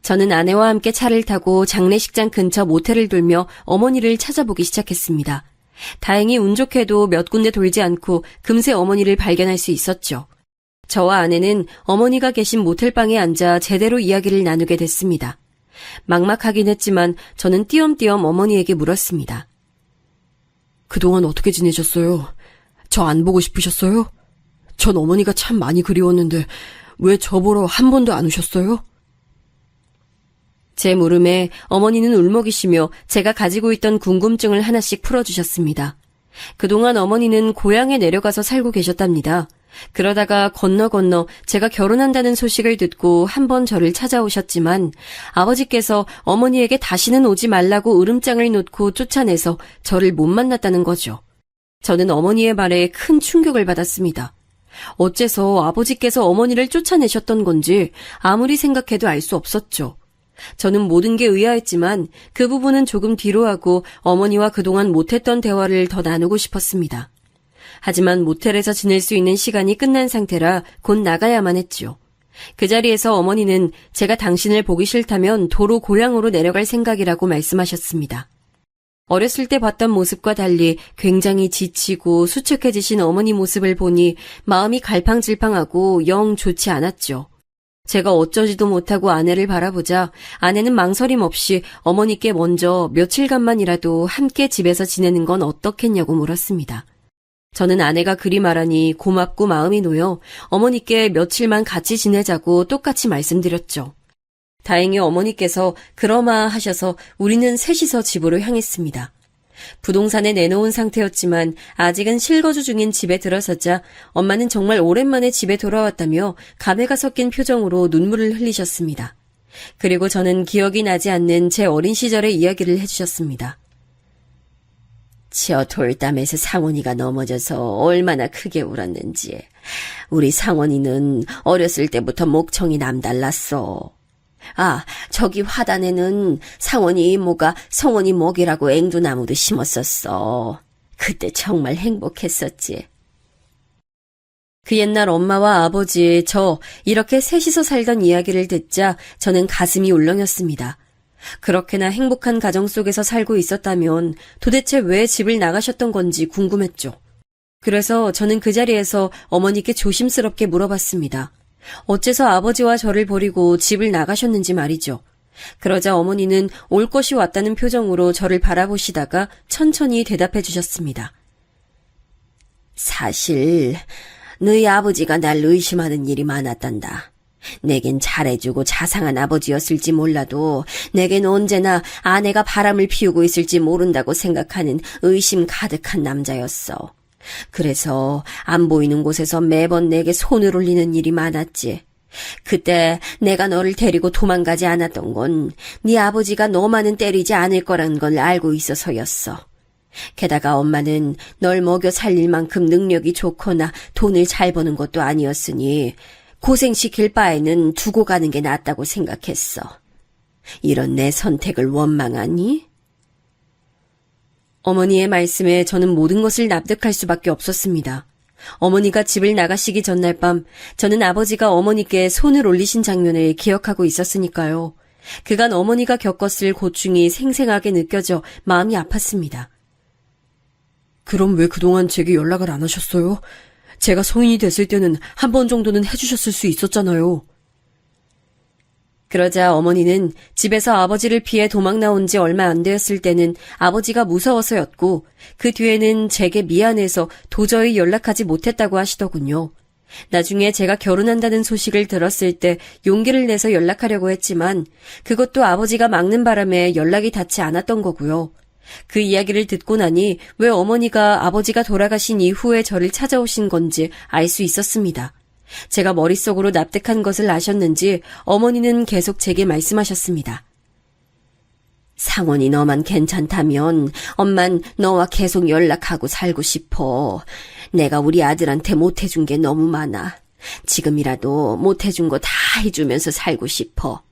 저는 아내와 함께 차를 타고 장례식장 근처 모텔을 돌며 어머니를 찾아보기 시작했습니다. 다행히 운 좋게도 몇 군데 돌지 않고 금세 어머니를 발견할 수 있었죠. 저와 아내는 어머니가 계신 모텔방에 앉아 제대로 이야기를 나누게 됐습니다. 막막하긴 했지만 저는 띄엄띄엄 어머니에게 물었습니다. 그동안 어떻게 지내셨어요? 저 안 보고 싶으셨어요? 전 어머니가 참 많이 그리웠는데 왜 저 보러 한 번도 안 오셨어요? 제 물음에 어머니는 울먹이시며 제가 가지고 있던 궁금증을 하나씩 풀어주셨습니다. 그동안 어머니는 고향에 내려가서 살고 계셨답니다. 그러다가 건너 제가 결혼한다는 소식을 듣고 한 번 저를 찾아오셨지만 아버지께서 어머니에게 다시는 오지 말라고 으름장을 놓고 쫓아내서 저를 못 만났다는 거죠. 저는 어머니의 말에 큰 충격을 받았습니다. 어째서 아버지께서 어머니를 쫓아내셨던 건지 아무리 생각해도 알 수 없었죠. 저는 모든 게 의아했지만 그 부분은 조금 뒤로 하고 어머니와 그동안 못했던 대화를 더 나누고 싶었습니다. 하지만 모텔에서 지낼 수 있는 시간이 끝난 상태라 곧 나가야만 했지요. 그 자리에서 어머니는 제가 당신을 보기 싫다면 도로 고향으로 내려갈 생각이라고 말씀하셨습니다. 어렸을 때 봤던 모습과 달리 굉장히 지치고 수척해지신 어머니 모습을 보니 마음이 갈팡질팡하고 영 좋지 않았죠. 제가 어쩌지도 못하고 아내를 바라보자 아내는 망설임 없이 어머니께 먼저 며칠간만이라도 함께 집에서 지내는 건 어떻겠냐고 물었습니다. 저는 아내가 그리 말하니 고맙고 마음이 놓여 어머니께 며칠만 같이 지내자고 똑같이 말씀드렸죠. 다행히 어머니께서 그러마 하셔서 우리는 셋이서 집으로 향했습니다. 부동산에 내놓은 상태였지만 아직은 실거주 중인 집에 들어서자 엄마는 정말 오랜만에 집에 돌아왔다며 감회가 섞인 표정으로 눈물을 흘리셨습니다. 그리고 저는 기억이 나지 않는 제 어린 시절의 이야기를 해주셨습니다. 저 돌담에서 상원이가 넘어져서 얼마나 크게 울었는지. 우리 상원이는 어렸을 때부터 목청이 남달랐어. 아, 저기 화단에는 상원이 이모가 성원이 목이라고 앵두나무도 심었었어. 그때 정말 행복했었지. 그 옛날 엄마와 아버지, 저 이렇게 셋이서 살던 이야기를 듣자 저는 가슴이 울렁였습니다. 그렇게나 행복한 가정 속에서 살고 있었다면 도대체 왜 집을 나가셨던 건지 궁금했죠. 그래서 저는 그 자리에서 어머니께 조심스럽게 물어봤습니다. 어째서 아버지와 저를 버리고 집을 나가셨는지 말이죠. 그러자 어머니는 올 것이 왔다는 표정으로 저를 바라보시다가 천천히 대답해 주셨습니다. 사실 너희 아버지가 날 의심하는 일이 많았단다. 내겐 잘해주고 자상한 아버지였을지 몰라도 내겐 언제나 아내가 바람을 피우고 있을지 모른다고 생각하는 의심 가득한 남자였어. 그래서 안 보이는 곳에서 매번 내게 손을 올리는 일이 많았지. 그때 내가 너를 데리고 도망가지 않았던 건 네 아버지가 너만은 때리지 않을 거란 걸 알고 있어서였어. 게다가 엄마는 널 먹여 살릴 만큼 능력이 좋거나 돈을 잘 버는 것도 아니었으니 고생시킬 바에는 두고 가는 게 낫다고 생각했어. 이런 내 선택을 원망하니? 어머니의 말씀에 저는 모든 것을 납득할 수밖에 없었습니다. 어머니가 집을 나가시기 전날 밤 저는 아버지가 어머니께 손을 올리신 장면을 기억하고 있었으니까요. 그간 어머니가 겪었을 고충이 생생하게 느껴져 마음이 아팠습니다. 그럼 왜 그동안 제게 연락을 안 하셨어요? 제가 성인이 됐을 때는 한 번 정도는 해주셨을 수 있었잖아요. 그러자 어머니는 집에서 아버지를 피해 도망 나온 지 얼마 안 되었을 때는 아버지가 무서워서였고 그 뒤에는 제게 미안해서 도저히 연락하지 못했다고 하시더군요. 나중에 제가 결혼한다는 소식을 들었을 때 용기를 내서 연락하려고 했지만 그것도 아버지가 막는 바람에 연락이 닿지 않았던 거고요. 그 이야기를 듣고 나니 왜 어머니가 아버지가 돌아가신 이후에 저를 찾아오신 건지 알 수 있었습니다. 제가 머릿속으로 납득한 것을 아셨는지 어머니는 계속 제게 말씀하셨습니다. 상원이 너만 괜찮다면 엄만 너와 계속 연락하고 살고 싶어. 내가 우리 아들한테 못해준 게 너무 많아. 지금이라도 못해준 거 다 해주면서 살고 싶어.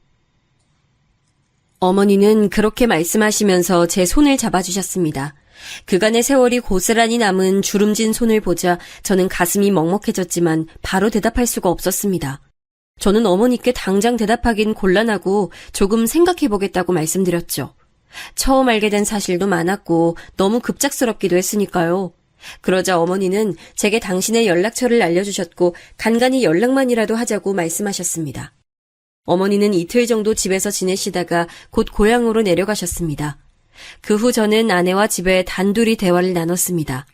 어머니는 그렇게 말씀하시면서 제 손을 잡아주셨습니다. 그간의 세월이 고스란히 남은 주름진 손을 보자 저는 가슴이 먹먹해졌지만 바로 대답할 수가 없었습니다. 저는 어머니께 당장 대답하긴 곤란하고 조금 생각해보겠다고 말씀드렸죠. 처음 알게 된 사실도 많았고 너무 급작스럽기도 했으니까요. 그러자 어머니는 제게 당신의 연락처를 알려주셨고 간간히 연락만이라도 하자고 말씀하셨습니다. 어머니는 이틀 정도 집에서 지내시다가 곧 고향으로 내려가셨습니다. 그 후 저는 아내와 집에 단둘이 대화를 나눴습니다.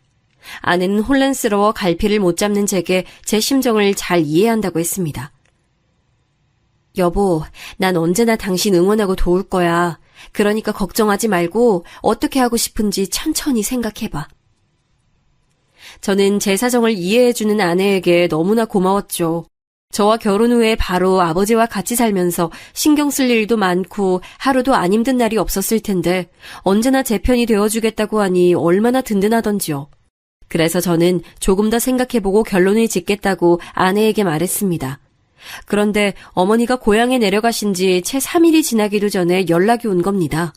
아내는 혼란스러워 갈피를 못 잡는 제게 제 심정을 잘 이해한다고 했습니다. 여보, 난 언제나 당신 응원하고 도울 거야. 그러니까 걱정하지 말고 어떻게 하고 싶은지 천천히 생각해봐. 저는 제 사정을 이해해주는 아내에게 너무나 고마웠죠. 저와 결혼 후에 바로 아버지와 같이 살면서 신경 쓸 일도 많고 하루도 안 힘든 날이 없었을 텐데 언제나 제 편이 되어주겠다고 하니 얼마나 든든하던지요. 그래서 저는 조금 더 생각해보고 결론을 짓겠다고 아내에게 말했습니다. 그런데 어머니가 고향에 내려가신 지 채 3일이 지나기도 전에 연락이 온 겁니다.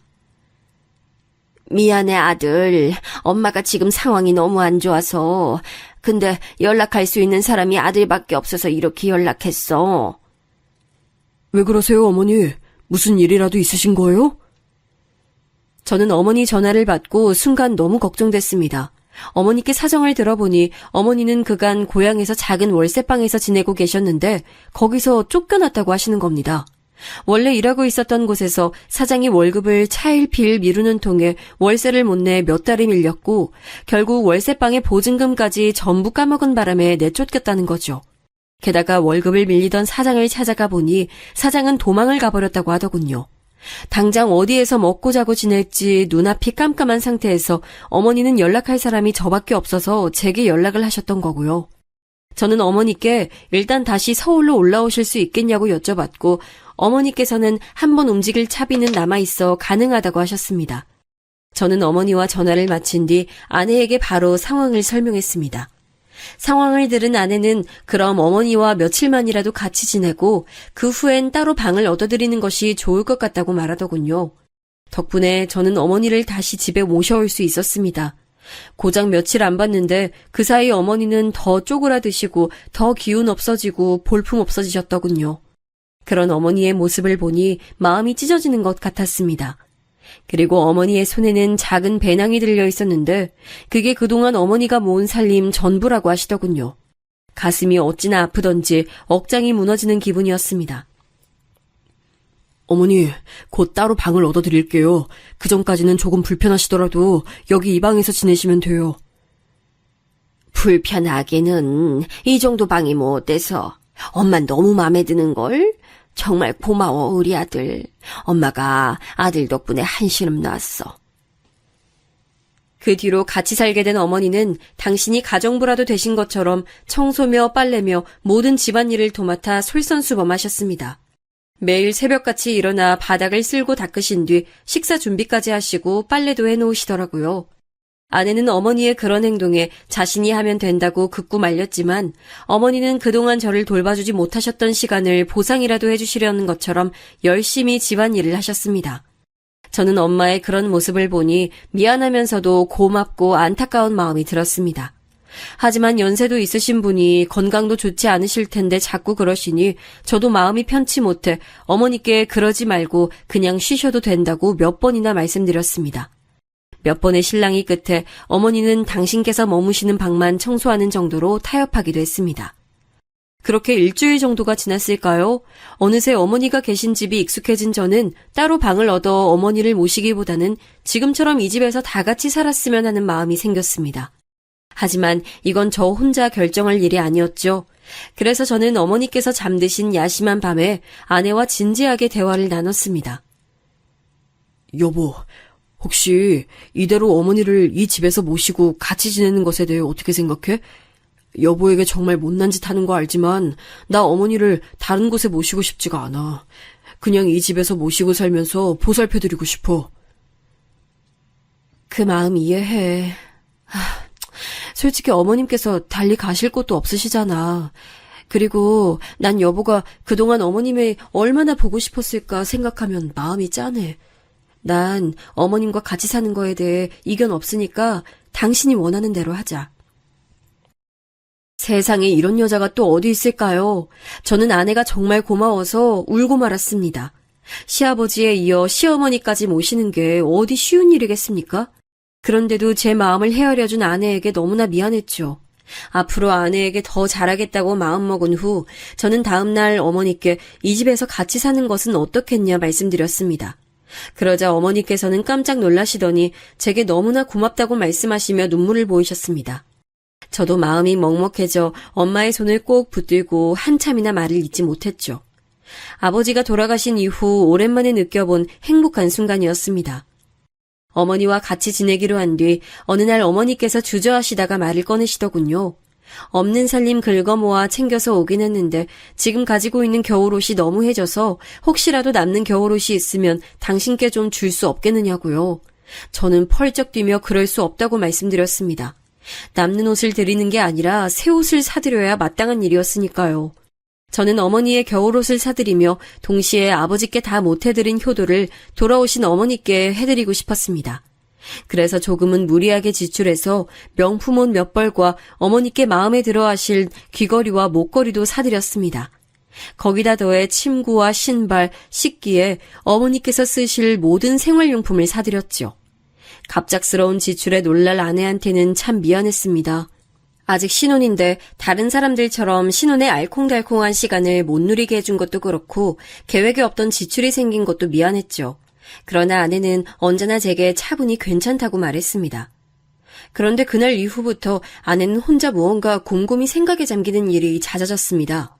미안해, 아들. 엄마가 지금 상황이 너무 안 좋아서. 근데 연락할 수 있는 사람이 아들밖에 없어서 이렇게 연락했어. 왜 그러세요, 어머니? 무슨 일이라도 있으신 거예요? 저는 어머니 전화를 받고 순간 너무 걱정됐습니다. 어머니께 사정을 들어보니 어머니는 그간 고향에서 작은 월세방에서 지내고 계셨는데 거기서 쫓겨났다고 하시는 겁니다. 원래 일하고 있었던 곳에서 사장이 월급을 차일피일 미루는 통에 월세를 못 내 몇 달이 밀렸고 결국 월세방의 보증금까지 전부 까먹은 바람에 내쫓겼다는 거죠. 게다가 월급을 밀리던 사장을 찾아가 보니 사장은 도망을 가버렸다고 하더군요. 당장 어디에서 먹고 자고 지낼지 눈앞이 깜깜한 상태에서 어머니는 연락할 사람이 저밖에 없어서 제게 연락을 하셨던 거고요. 저는 어머니께 일단 다시 서울로 올라오실 수 있겠냐고 여쭤봤고 어머니께서는 한번 움직일 차비는 남아있어 가능하다고 하셨습니다. 저는 어머니와 전화를 마친 뒤 아내에게 바로 상황을 설명했습니다. 상황을 들은 아내는 그럼 어머니와 며칠만이라도 같이 지내고 그 후엔 따로 방을 얻어드리는 것이 좋을 것 같다고 말하더군요. 덕분에 저는 어머니를 다시 집에 모셔올 수 있었습니다. 고작 며칠 안 봤는데 그 사이 어머니는 더 쪼그라드시고 더 기운 없어지고 볼품 없어지셨더군요. 그런 어머니의 모습을 보니 마음이 찢어지는 것 같았습니다. 그리고 어머니의 손에는 작은 배낭이 들려 있었는데 그게 그동안 어머니가 모은 살림 전부라고 하시더군요. 가슴이 어찌나 아프던지 억장이 무너지는 기분이었습니다. 어머니, 곧 따로 방을 얻어드릴게요. 그 전까지는 조금 불편하시더라도 여기 이 방에서 지내시면 돼요. 불편하기는 이 정도 방이 뭐 어때서? 엄만 너무 마음에 드는걸? 정말 고마워, 우리 아들. 엄마가 아들 덕분에 한시름 놨어. 그 뒤로 같이 살게 된 어머니는 당신이 가정부라도 되신 것처럼 청소며 빨래며 모든 집안일을 도맡아 솔선수범하셨습니다. 매일 새벽같이 일어나 바닥을 쓸고 닦으신 뒤 식사 준비까지 하시고 빨래도 해놓으시더라고요. 아내는 어머니의 그런 행동에 자신이 하면 된다고 극구 말렸지만 어머니는 그동안 저를 돌봐주지 못하셨던 시간을 보상이라도 해주시려는 것처럼 열심히 집안일을 하셨습니다. 저는 엄마의 그런 모습을 보니 미안하면서도 고맙고 안타까운 마음이 들었습니다. 하지만 연세도 있으신 분이 건강도 좋지 않으실 텐데 자꾸 그러시니 저도 마음이 편치 못해 어머니께 그러지 말고 그냥 쉬셔도 된다고 몇 번이나 말씀드렸습니다. 몇 번의 실랑이 끝에 어머니는 당신께서 머무시는 방만 청소하는 정도로 타협하기도 했습니다. 그렇게 일주일 정도가 지났을까요? 어느새 어머니가 계신 집이 익숙해진 저는 따로 방을 얻어 어머니를 모시기보다는 지금처럼 이 집에서 다 같이 살았으면 하는 마음이 생겼습니다. 하지만 이건 저 혼자 결정할 일이 아니었죠. 그래서 저는 어머니께서 잠드신 야심한 밤에 아내와 진지하게 대화를 나눴습니다. 여보, 혹시 이대로 어머니를 이 집에서 모시고 같이 지내는 것에 대해 어떻게 생각해? 여보에게 정말 못난 짓 하는 거 알지만 나 어머니를 다른 곳에 모시고 싶지가 않아. 그냥 이 집에서 모시고 살면서 보살펴드리고 싶어. 그 마음 이해해. 솔직히 어머님께서 달리 가실 곳도 없으시잖아. 그리고 난 여보가 그동안 어머님이 얼마나 보고 싶었을까 생각하면 마음이 짠해. 난 어머님과 같이 사는 거에 대해 이견 없으니까 당신이 원하는 대로 하자. 세상에 이런 여자가 또 어디 있을까요? 저는 아내가 정말 고마워서 울고 말았습니다. 시아버지에 이어 시어머니까지 모시는 게 어디 쉬운 일이겠습니까? 그런데도 제 마음을 헤아려준 아내에게 너무나 미안했죠. 앞으로 아내에게 더 잘하겠다고 마음먹은 후 저는 다음날 어머니께 이 집에서 같이 사는 것은 어떻겠냐 말씀드렸습니다. 그러자 어머니께서는 깜짝 놀라시더니 제게 너무나 고맙다고 말씀하시며 눈물을 보이셨습니다. 저도 마음이 먹먹해져 엄마의 손을 꼭 붙들고 한참이나 말을 잇지 못했죠. 아버지가 돌아가신 이후 오랜만에 느껴본 행복한 순간이었습니다. 어머니와 같이 지내기로 한 뒤 어느 날 어머니께서 주저하시다가 말을 꺼내시더군요. 없는 살림 긁어모아 챙겨서 오긴 했는데 지금 가지고 있는 겨울옷이 너무 해져서 혹시라도 남는 겨울옷이 있으면 당신께 좀 줄 수 없겠느냐고요. 저는 펄쩍 뛰며 그럴 수 없다고 말씀드렸습니다. 남는 옷을 드리는 게 아니라 새 옷을 사드려야 마땅한 일이었으니까요. 저는 어머니의 겨울옷을 사드리며 동시에 아버지께 다 못해드린 효도를 돌아오신 어머니께 해드리고 싶었습니다. 그래서 조금은 무리하게 지출해서 명품옷 몇 벌과 어머니께 마음에 들어 하실 귀걸이와 목걸이도 사드렸습니다. 거기다 더해 침구와 신발, 식기에 어머니께서 쓰실 모든 생활용품을 사드렸죠. 갑작스러운 지출에 놀랄 아내한테는 참 미안했습니다. 아직 신혼인데 다른 사람들처럼 신혼의 알콩달콩한 시간을 못 누리게 해준 것도 그렇고 계획에 없던 지출이 생긴 것도 미안했죠. 그러나 아내는 언제나 제게 차분히 괜찮다고 말했습니다. 그런데 그날 이후부터 아내는 혼자 무언가 곰곰이 생각에 잠기는 일이 잦아졌습니다.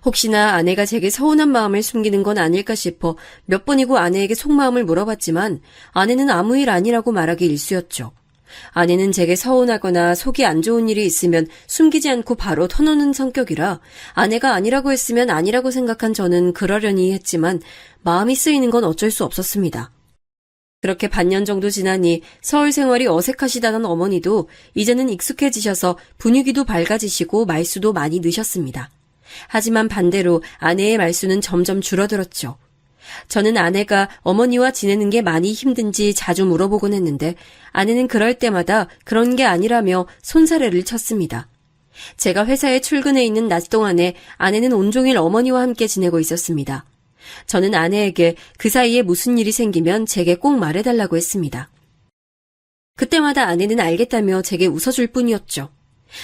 혹시나 아내가 제게 서운한 마음을 숨기는 건 아닐까 싶어 몇 번이고 아내에게 속마음을 물어봤지만 아내는 아무 일 아니라고 말하기 일쑤였죠. 아내는 제게 서운하거나 속이 안 좋은 일이 있으면 숨기지 않고 바로 터놓는 성격이라 아내가 아니라고 했으면 아니라고 생각한 저는 그러려니 했지만 마음이 쓰이는 건 어쩔 수 없었습니다. 그렇게 반년 정도 지나니 서울 생활이 어색하시다던 어머니도 이제는 익숙해지셔서 분위기도 밝아지시고 말수도 많이 느셨습니다. 하지만 반대로 아내의 말수는 점점 줄어들었죠. 저는 아내가 어머니와 지내는 게 많이 힘든지 자주 물어보곤 했는데 아내는 그럴 때마다 그런 게 아니라며 손사래를 쳤습니다. 제가 회사에 출근해 있는 낮 동안에 아내는 온종일 어머니와 함께 지내고 있었습니다. 저는 아내에게 그 사이에 무슨 일이 생기면 제게 꼭 말해달라고 했습니다. 그때마다 아내는 알겠다며 제게 웃어줄 뿐이었죠.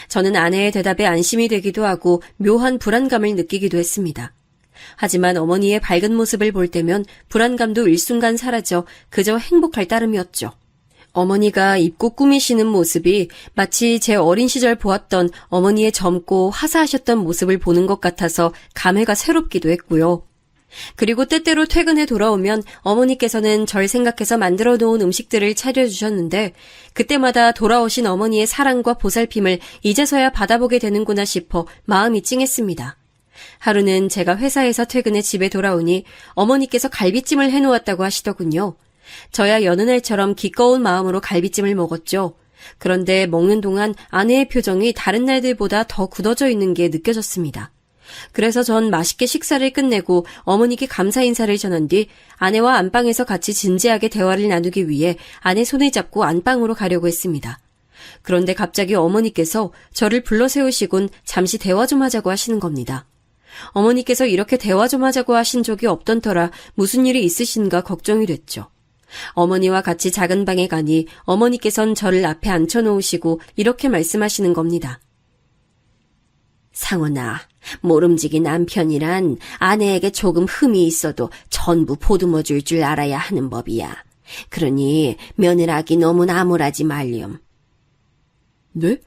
저는 아내의 대답에 안심이 되기도 하고 묘한 불안감을 느끼기도 했습니다. 하지만 어머니의 밝은 모습을 볼 때면 불안감도 일순간 사라져 그저 행복할 따름이었죠. 어머니가 입고 꾸미시는 모습이 마치 제 어린 시절 보았던 어머니의 젊고 화사하셨던 모습을 보는 것 같아서 감회가 새롭기도 했고요. 그리고 때때로 퇴근해 돌아오면 어머니께서는 절 생각해서 만들어 놓은 음식들을 차려주셨는데 그때마다 돌아오신 어머니의 사랑과 보살핌을 이제서야 받아보게 되는구나 싶어 마음이 찡했습니다. 하루는 제가 회사에서 퇴근해 집에 돌아오니 어머니께서 갈비찜을 해놓았다고 하시더군요. 저야 여느 날처럼 기꺼운 마음으로 갈비찜을 먹었죠. 그런데 먹는 동안 아내의 표정이 다른 날들보다 더 굳어져 있는 게 느껴졌습니다. 그래서 전 맛있게 식사를 끝내고 어머니께 감사 인사를 전한 뒤 아내와 안방에서 같이 진지하게 대화를 나누기 위해 아내 손을 잡고 안방으로 가려고 했습니다. 그런데 갑자기 어머니께서 저를 불러 세우시곤 잠시 대화 좀 하자고 하시는 겁니다. 어머니께서 이렇게 대화 좀 하자고 하신 적이 없던 터라 무슨 일이 있으신가 걱정이 됐죠. 어머니와 같이 작은 방에 가니 어머니께선 저를 앞에 앉혀놓으시고 이렇게 말씀하시는 겁니다. 상원아, 모름지기 남편이란 아내에게 조금 흠이 있어도 전부 보듬어 줄 줄 알아야 하는 법이야. 그러니 며느라기 너무 나무라지 말렴. 네?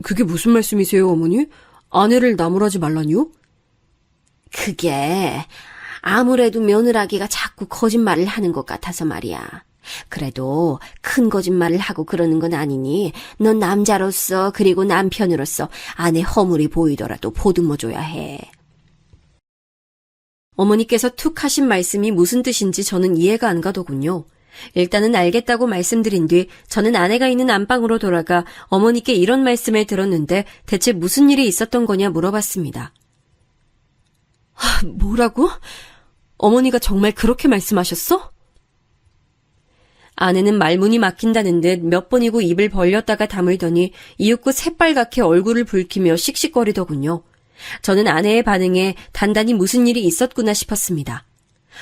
그게 무슨 말씀이세요, 어머니? 아내를 나무라지 말라니요? 그게 아무래도 며느라기가 자꾸 거짓말을 하는 것 같아서 말이야. 그래도 큰 거짓말을 하고 그러는 건 아니니 넌 남자로서 그리고 남편으로서 아내 허물이 보이더라도 보듬어줘야 해. 어머니께서 툭 하신 말씀이 무슨 뜻인지 저는 이해가 안 가더군요. 일단은 알겠다고 말씀드린 뒤 저는 아내가 있는 안방으로 돌아가 어머니께 이런 말씀을 들었는데 대체 무슨 일이 있었던 거냐 물어봤습니다. 뭐라고? 어머니가 정말 그렇게 말씀하셨어? 아내는 말문이 막힌다는 듯 몇 번이고 입을 벌렸다가 다물더니 이윽고 새빨갛게 얼굴을 붉히며 씩씩거리더군요. 저는 아내의 반응에 단단히 무슨 일이 있었구나 싶었습니다.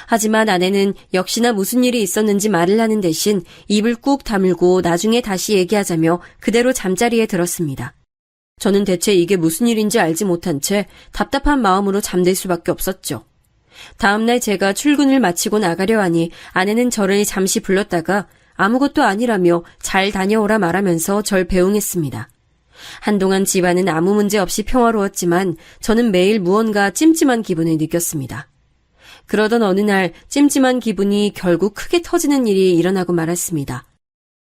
하지만 아내는 역시나 무슨 일이 있었는지 말을 하는 대신 입을 꾹 다물고 나중에 다시 얘기하자며 그대로 잠자리에 들었습니다. 저는 대체 이게 무슨 일인지 알지 못한 채 답답한 마음으로 잠들 수밖에 없었죠. 다음날 제가 출근을 마치고 나가려 하니 아내는 저를 잠시 불렀다가 아무것도 아니라며 잘 다녀오라 말하면서 절 배웅했습니다. 한동안 집안은 아무 문제 없이 평화로웠지만 저는 매일 무언가 찜찜한 기분을 느꼈습니다. 그러던 어느 날 찜찜한 기분이 결국 크게 터지는 일이 일어나고 말았습니다.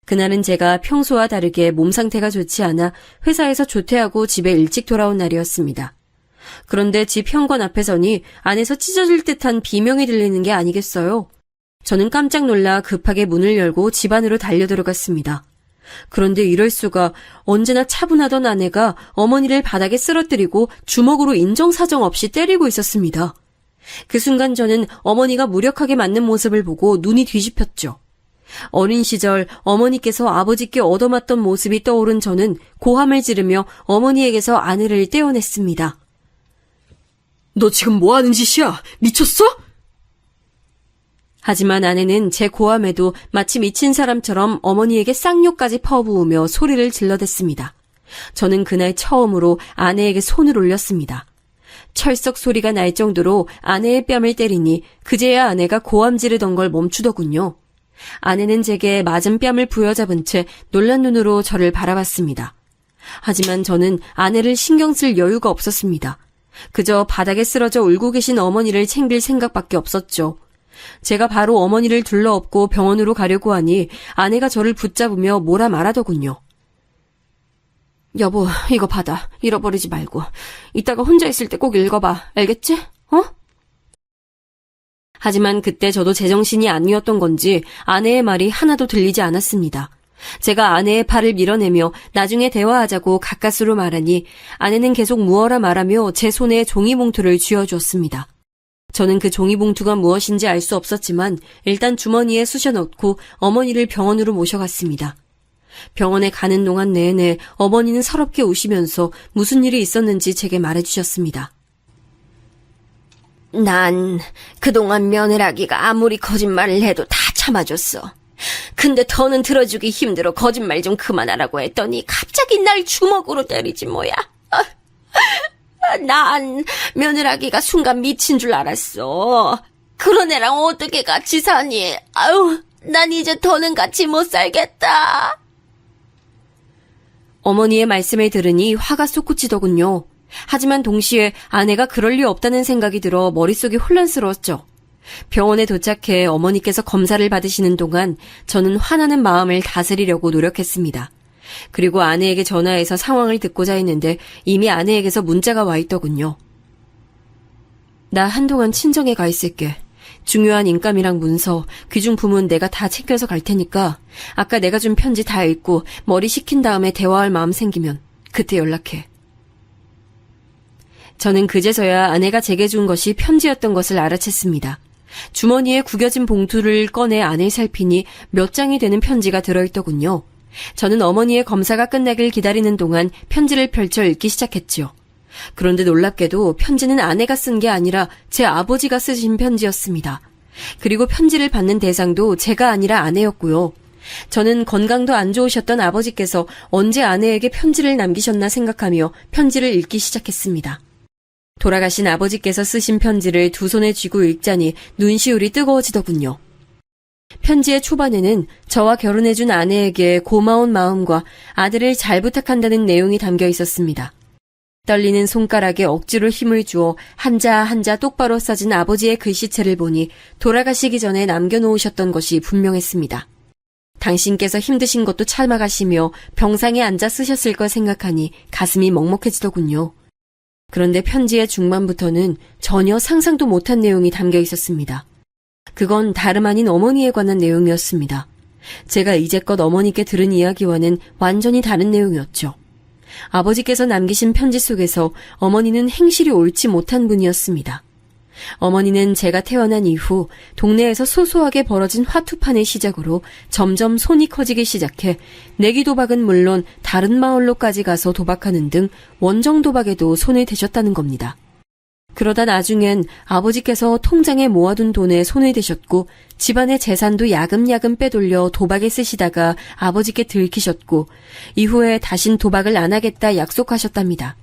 그날은 제가 평소와 다르게 몸 상태가 좋지 않아 회사에서 조퇴하고 집에 일찍 돌아온 날이었습니다. 그런데 집 현관 앞에 서니 안에서 찢어질 듯한 비명이 들리는 게 아니겠어요? 저는 깜짝 놀라 급하게 문을 열고 집 안으로 달려들어갔습니다. 그런데 이럴 수가, 언제나 차분하던 아내가 어머니를 바닥에 쓰러뜨리고 주먹으로 인정사정 없이 때리고 있었습니다. 그 순간 저는 어머니가 무력하게 맞는 모습을 보고 눈이 뒤집혔죠. 어린 시절 어머니께서 아버지께 얻어맞던 모습이 떠오른 저는 고함을 지르며 어머니에게서 아내를 떼어냈습니다. 너 지금 뭐 하는 짓이야? 미쳤어? 하지만 아내는 제 고함에도 마치 미친 사람처럼 어머니에게 쌍욕까지 퍼부으며 소리를 질러댔습니다. 저는 그날 처음으로 아내에게 손을 올렸습니다. 철썩 소리가 날 정도로 아내의 뺨을 때리니 그제야 아내가 고함 지르던 걸 멈추더군요. 아내는 제게 맞은 뺨을 부여잡은 채 놀란 눈으로 저를 바라봤습니다. 하지만 저는 아내를 신경 쓸 여유가 없었습니다. 그저 바닥에 쓰러져 울고 계신 어머니를 챙길 생각밖에 없었죠. 제가 바로 어머니를 둘러엎고 병원으로 가려고 하니 아내가 저를 붙잡으며 뭐라 말하더군요. 여보, 이거 받아. 잃어버리지 말고. 이따가 혼자 있을 때 꼭 읽어봐. 알겠지? 어? 하지만 그때 저도 제정신이 아니었던 건지 아내의 말이 하나도 들리지 않았습니다. 제가 아내의 팔을 밀어내며 나중에 대화하자고 가까스로 말하니 아내는 계속 무어라 말하며 제 손에 종이봉투를 쥐어주었습니다. 저는 그 종이봉투가 무엇인지 알 수 없었지만 일단 주머니에 쑤셔 넣고 어머니를 병원으로 모셔갔습니다. 병원에 가는 동안 내내 어머니는 서럽게 우시면서 무슨 일이 있었는지 제게 말해주셨습니다. 난 그동안 며느라기가 아무리 거짓말을 해도 다 참아줬어. 근데 더는 들어주기 힘들어 거짓말 좀 그만하라고 했더니 갑자기 날 주먹으로 때리지 뭐야. 난 며느라기가 순간 미친 줄 알았어. 그런 애랑 어떻게 같이 사니? 아유, 난 이제 더는 같이 못 살겠다. 어머니의 말씀을 들으니 화가 솟구치더군요. 하지만 동시에 아내가 그럴 리 없다는 생각이 들어 머릿속이 혼란스러웠죠. 병원에 도착해 어머니께서 검사를 받으시는 동안 저는 화나는 마음을 다스리려고 노력했습니다. 그리고 아내에게 전화해서 상황을 듣고자 했는데 이미 아내에게서 문자가 와 있더군요. 나 한동안 친정에 가 있을게. 중요한 인감이랑 문서, 귀중품은 내가 다 챙겨서 갈 테니까 아까 내가 준 편지 다 읽고 머리 식힌 다음에 대화할 마음 생기면 그때 연락해. 저는 그제서야 아내가 제게 준 것이 편지였던 것을 알아챘습니다. 주머니에 구겨진 봉투를 꺼내 안을 살피니 몇 장이 되는 편지가 들어있더군요. 저는 어머니의 검사가 끝나길 기다리는 동안 편지를 펼쳐 읽기 시작했지요. 그런데 놀랍게도 편지는 아내가 쓴 게 아니라 제 아버지가 쓰신 편지였습니다. 그리고 편지를 받는 대상도 제가 아니라 아내였고요. 저는 건강도 안 좋으셨던 아버지께서 언제 아내에게 편지를 남기셨나 생각하며 편지를 읽기 시작했습니다. 돌아가신 아버지께서 쓰신 편지를 두 손에 쥐고 읽자니 눈시울이 뜨거워지더군요. 편지의 초반에는 저와 결혼해준 아내에게 고마운 마음과 아들을 잘 부탁한다는 내용이 담겨 있었습니다. 떨리는 손가락에 억지로 힘을 주어 한자 한자 똑바로 써진 아버지의 글씨체를 보니 돌아가시기 전에 남겨놓으셨던 것이 분명했습니다. 당신께서 힘드신 것도 참아가시며 병상에 앉아 쓰셨을 걸 생각하니 가슴이 먹먹해지더군요. 그런데 편지의 중반부터는 전혀 상상도 못한 내용이 담겨 있었습니다. 그건 다름 아닌 어머니에 관한 내용이었습니다. 제가 이제껏 어머니께 들은 이야기와는 완전히 다른 내용이었죠. 아버지께서 남기신 편지 속에서 어머니는 행실이 옳지 못한 분이었습니다. 어머니는 제가 태어난 이후 동네에서 소소하게 벌어진 화투판을 시작으로 점점 손이 커지기 시작해 내기 도박은 물론 다른 마을로까지 가서 도박하는 등 원정 도박에도 손을 대셨다는 겁니다. 그러다 나중엔 아버지께서 통장에 모아둔 돈에 손을 대셨고 집안의 재산도 야금야금 빼돌려 도박에 쓰시다가 아버지께 들키셨고 이후에 다신 도박을 안 하겠다 약속하셨답니다.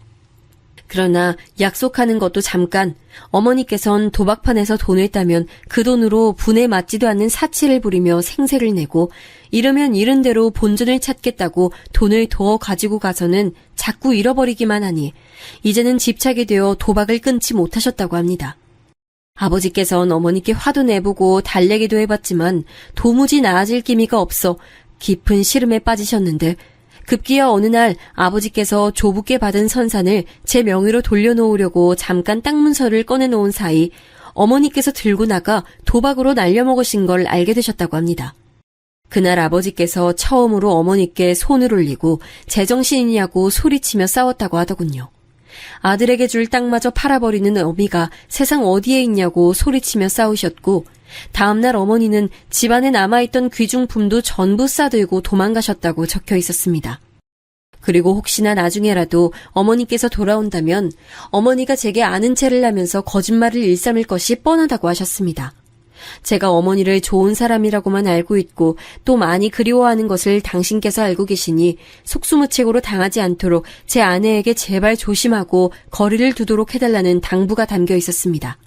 그러나 약속하는 것도 잠깐 어머니께선 도박판에서 돈을 따면 그 돈으로 분에 맞지도 않는 사치를 부리며 생색을 내고 이르면 이른 대로 본전을 찾겠다고 돈을 더 가지고 가서는 자꾸 잃어버리기만 하니 이제는 집착이 되어 도박을 끊지 못하셨다고 합니다. 아버지께선 어머니께 화도 내보고 달래기도 해봤지만 도무지 나아질 기미가 없어 깊은 시름에 빠지셨는데 급기야 어느 날 아버지께서 조부께 받은 선산을 제 명의로 돌려놓으려고 잠깐 땅 문서를 꺼내놓은 사이 어머니께서 들고 나가 도박으로 날려먹으신 걸 알게 되셨다고 합니다. 그날 아버지께서 처음으로 어머니께 손을 올리고 제정신이냐고 소리치며 싸웠다고 하더군요. 아들에게 줄 땅마저 팔아버리는 어미가 세상 어디에 있냐고 소리치며 싸우셨고, 다음날 어머니는 집안에 남아있던 귀중품도 전부 싸들고 도망가셨다고 적혀 있었습니다. 그리고 혹시나 나중에라도 어머니께서 돌아온다면 어머니가 제게 아는 체를 하면서 거짓말을 일삼을 것이 뻔하다고 하셨습니다. 제가 어머니를 좋은 사람이라고만 알고 있고 또 많이 그리워하는 것을 당신께서 알고 계시니 속수무책으로 당하지 않도록 제 아내에게 제발 조심하고 거리를 두도록 해달라는 당부가 담겨 있었습니다.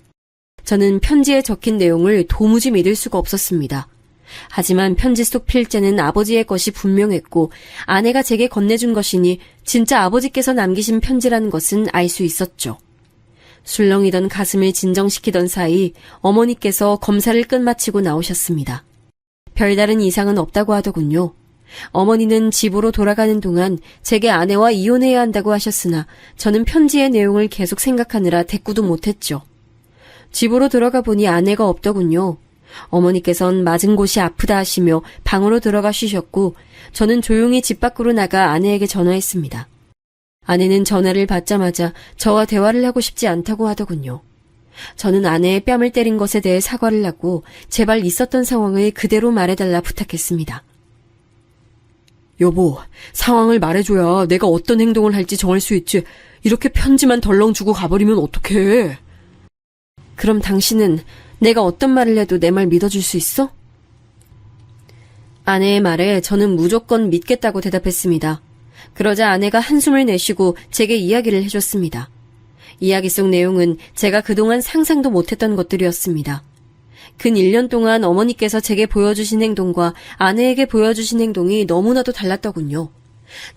저는 편지에 적힌 내용을 도무지 믿을 수가 없었습니다. 하지만 편지 속 필자는 아버지의 것이 분명했고 아내가 제게 건네준 것이니 진짜 아버지께서 남기신 편지라는 것은 알 수 있었죠. 술렁이던 가슴을 진정시키던 사이 어머니께서 검사를 끝마치고 나오셨습니다. 별다른 이상은 없다고 하더군요. 어머니는 집으로 돌아가는 동안 제게 아내와 이혼해야 한다고 하셨으나 저는 편지의 내용을 계속 생각하느라 대꾸도 못했죠. 집으로 들어가 보니 아내가 없더군요. 어머니께선 맞은 곳이 아프다 하시며 방으로 들어가 쉬셨고 저는 조용히 집 밖으로 나가 아내에게 전화했습니다. 아내는 전화를 받자마자 저와 대화를 하고 싶지 않다고 하더군요. 저는 아내의 뺨을 때린 것에 대해 사과를 하고 제발 있었던 상황을 그대로 말해달라 부탁했습니다. 여보, 상황을 말해줘야 내가 어떤 행동을 할지 정할 수 있지. 이렇게 편지만 덜렁 주고 가버리면 어떡해. 그럼 당신은 내가 어떤 말을 해도 내 말 믿어줄 수 있어? 아내의 말에 저는 무조건 믿겠다고 대답했습니다. 그러자 아내가 한숨을 내쉬고 제게 이야기를 해줬습니다. 이야기 속 내용은 제가 그동안 상상도 못했던 것들이었습니다. 근 1년 동안 어머니께서 제게 보여주신 행동과 아내에게 보여주신 행동이 너무나도 달랐더군요.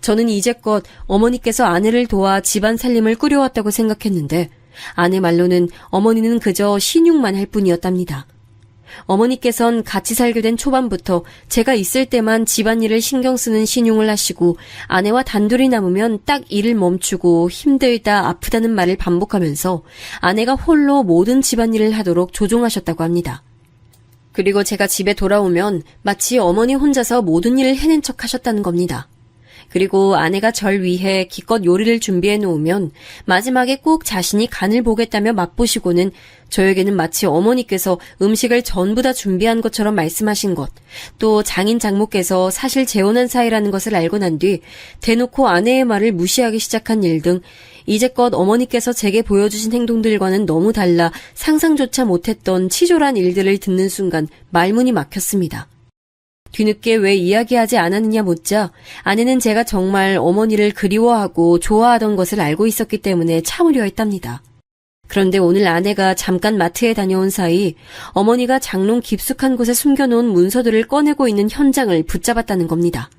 저는 이제껏 어머니께서 아내를 도와 집안 살림을 꾸려왔다고 생각했는데 아내 말로는 어머니는 그저 신용만 할 뿐이었답니다. 어머니께선 같이 살게 된 초반부터 제가 있을 때만 집안일을 신경 쓰는 신용을 하시고 아내와 단둘이 남으면 딱 일을 멈추고 힘들다 아프다는 말을 반복하면서 아내가 홀로 모든 집안일을 하도록 조종하셨다고 합니다. 그리고 제가 집에 돌아오면 마치 어머니 혼자서 모든 일을 해낸 척 하셨다는 겁니다. 그리고 아내가 절 위해 기껏 요리를 준비해 놓으면 마지막에 꼭 자신이 간을 보겠다며 맛보시고는 저에게는 마치 어머니께서 음식을 전부 다 준비한 것처럼 말씀하신 것, 또 장인 장모께서 사실 재혼한 사이라는 것을 알고 난 뒤 대놓고 아내의 말을 무시하기 시작한 일 등 이제껏 어머니께서 제게 보여주신 행동들과는 너무 달라 상상조차 못했던 치졸한 일들을 듣는 순간 말문이 막혔습니다. 뒤늦게 왜 이야기하지 않았느냐 묻자 아내는 제가 정말 어머니를 그리워하고 좋아하던 것을 알고 있었기 때문에 참으려 했답니다. 그런데 오늘 아내가 잠깐 마트에 다녀온 사이 어머니가 장롱 깊숙한 곳에 숨겨놓은 문서들을 꺼내고 있는 현장을 붙잡았다는 겁니다.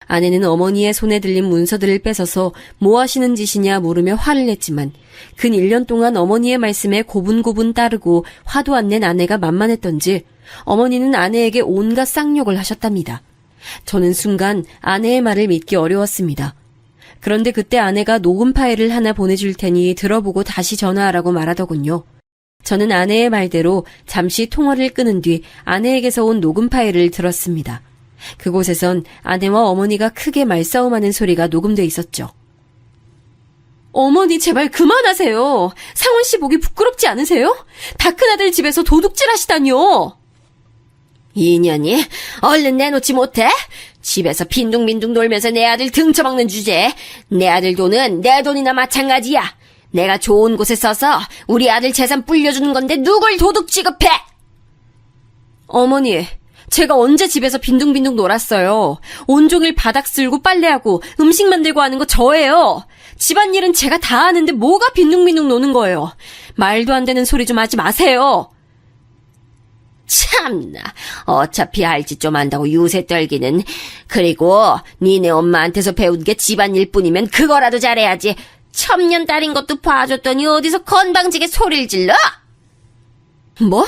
아내는 어머니의 손에 들린 문서들을 뺏어서 뭐 하시는 짓이냐 물으며 화를 냈지만 근 1년 동안 어머니의 말씀에 고분고분 따르고 화도 안 낸 아내가 만만했던지 어머니는 아내에게 온갖 쌍욕을 하셨답니다. 저는 순간 아내의 말을 믿기 어려웠습니다. 그런데 그때 아내가 녹음 파일을 하나 보내줄 테니 들어보고 다시 전화하라고 말하더군요. 저는 아내의 말대로 잠시 통화를 끊은 뒤 아내에게서 온 녹음 파일을 들었습니다. 그곳에선 아내와 어머니가 크게 말싸움하는 소리가 녹음돼 있었죠. 어머니 제발 그만하세요. 상원 씨 보기 부끄럽지 않으세요? 다 큰아들 집에서 도둑질 하시다니요. 이년이 얼른 내놓지 못해? 집에서 빈둥빈둥 놀면서 내 아들 등쳐먹는 주제에 내 아들 돈은 내 돈이나 마찬가지야. 내가 좋은 곳에 써서 우리 아들 재산 불려주는 건데 누굴 도둑 취급해? 어머니, 제가 언제 집에서 빈둥빈둥 놀았어요. 온종일 바닥 쓸고 빨래하고 음식 만들고 하는 거 저예요. 집안일은 제가 다 하는데 뭐가 빈둥빈둥 노는 거예요. 말도 안 되는 소리 좀 하지 마세요. 참나, 어차피 할 짓 좀 안다고 유세 떨기는. 그리고 니네 엄마한테서 배운 게 집안일 뿐이면 그거라도 잘해야지. 첨년 딸인 것도 봐줬더니 어디서 건방지게 소리를 질러? 뭐?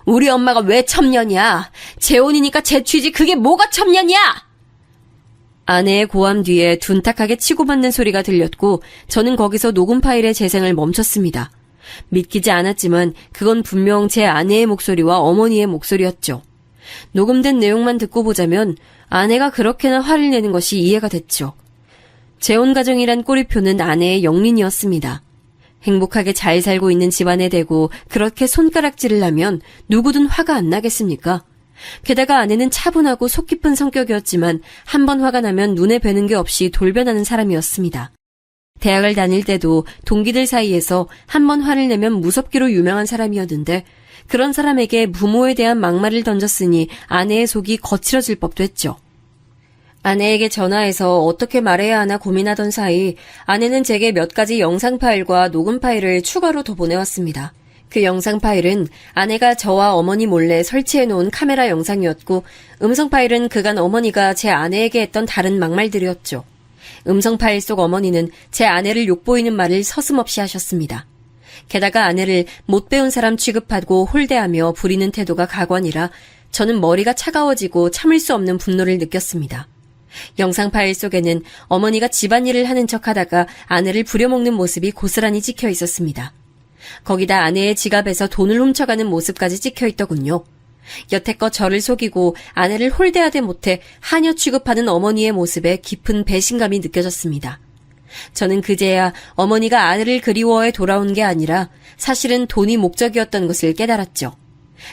우리 엄마가 왜 첨년이야? 재혼이니까 재취지 그게 뭐가 첨년이야? 아내의 고함 뒤에 둔탁하게 치고받는 소리가 들렸고 저는 거기서 녹음 파일의 재생을 멈췄습니다. 믿기지 않았지만 그건 분명 제 아내의 목소리와 어머니의 목소리였죠. 녹음된 내용만 듣고 보자면 아내가 그렇게나 화를 내는 것이 이해가 됐죠. 재혼 가정이란 꼬리표는 아내의 영린이었습니다. 행복하게 잘 살고 있는 집안에 대고 그렇게 손가락질을 하면 누구든 화가 안 나겠습니까? 게다가 아내는 차분하고 속 깊은 성격이었지만 한 번 화가 나면 눈에 뵈는 게 없이 돌변하는 사람이었습니다. 대학을 다닐 때도 동기들 사이에서 한 번 화를 내면 무섭기로 유명한 사람이었는데 그런 사람에게 부모에 대한 막말을 던졌으니 아내의 속이 거칠어질 법도 했죠. 아내에게 전화해서 어떻게 말해야 하나 고민하던 사이 아내는 제게 몇 가지 영상 파일과 녹음 파일을 추가로 더 보내왔습니다. 그 영상 파일은 아내가 저와 어머니 몰래 설치해놓은 카메라 영상이었고 음성 파일은 그간 어머니가 제 아내에게 했던 다른 막말들이었죠. 음성 파일 속 어머니는 제 아내를 욕보이는 말을 서슴없이 하셨습니다. 게다가 아내를 못 배운 사람 취급하고 홀대하며 부리는 태도가 가관이라 저는 머리가 차가워지고 참을 수 없는 분노를 느꼈습니다. 영상 파일 속에는 어머니가 집안일을 하는 척하다가 아내를 부려먹는 모습이 고스란히 찍혀 있었습니다. 거기다 아내의 지갑에서 돈을 훔쳐가는 모습까지 찍혀 있더군요. 여태껏 저를 속이고 아내를 홀대하되 못해 하녀 취급하는 어머니의 모습에 깊은 배신감이 느껴졌습니다. 저는 그제야 어머니가 아내를 그리워해 돌아온 게 아니라 사실은 돈이 목적이었던 것을 깨달았죠.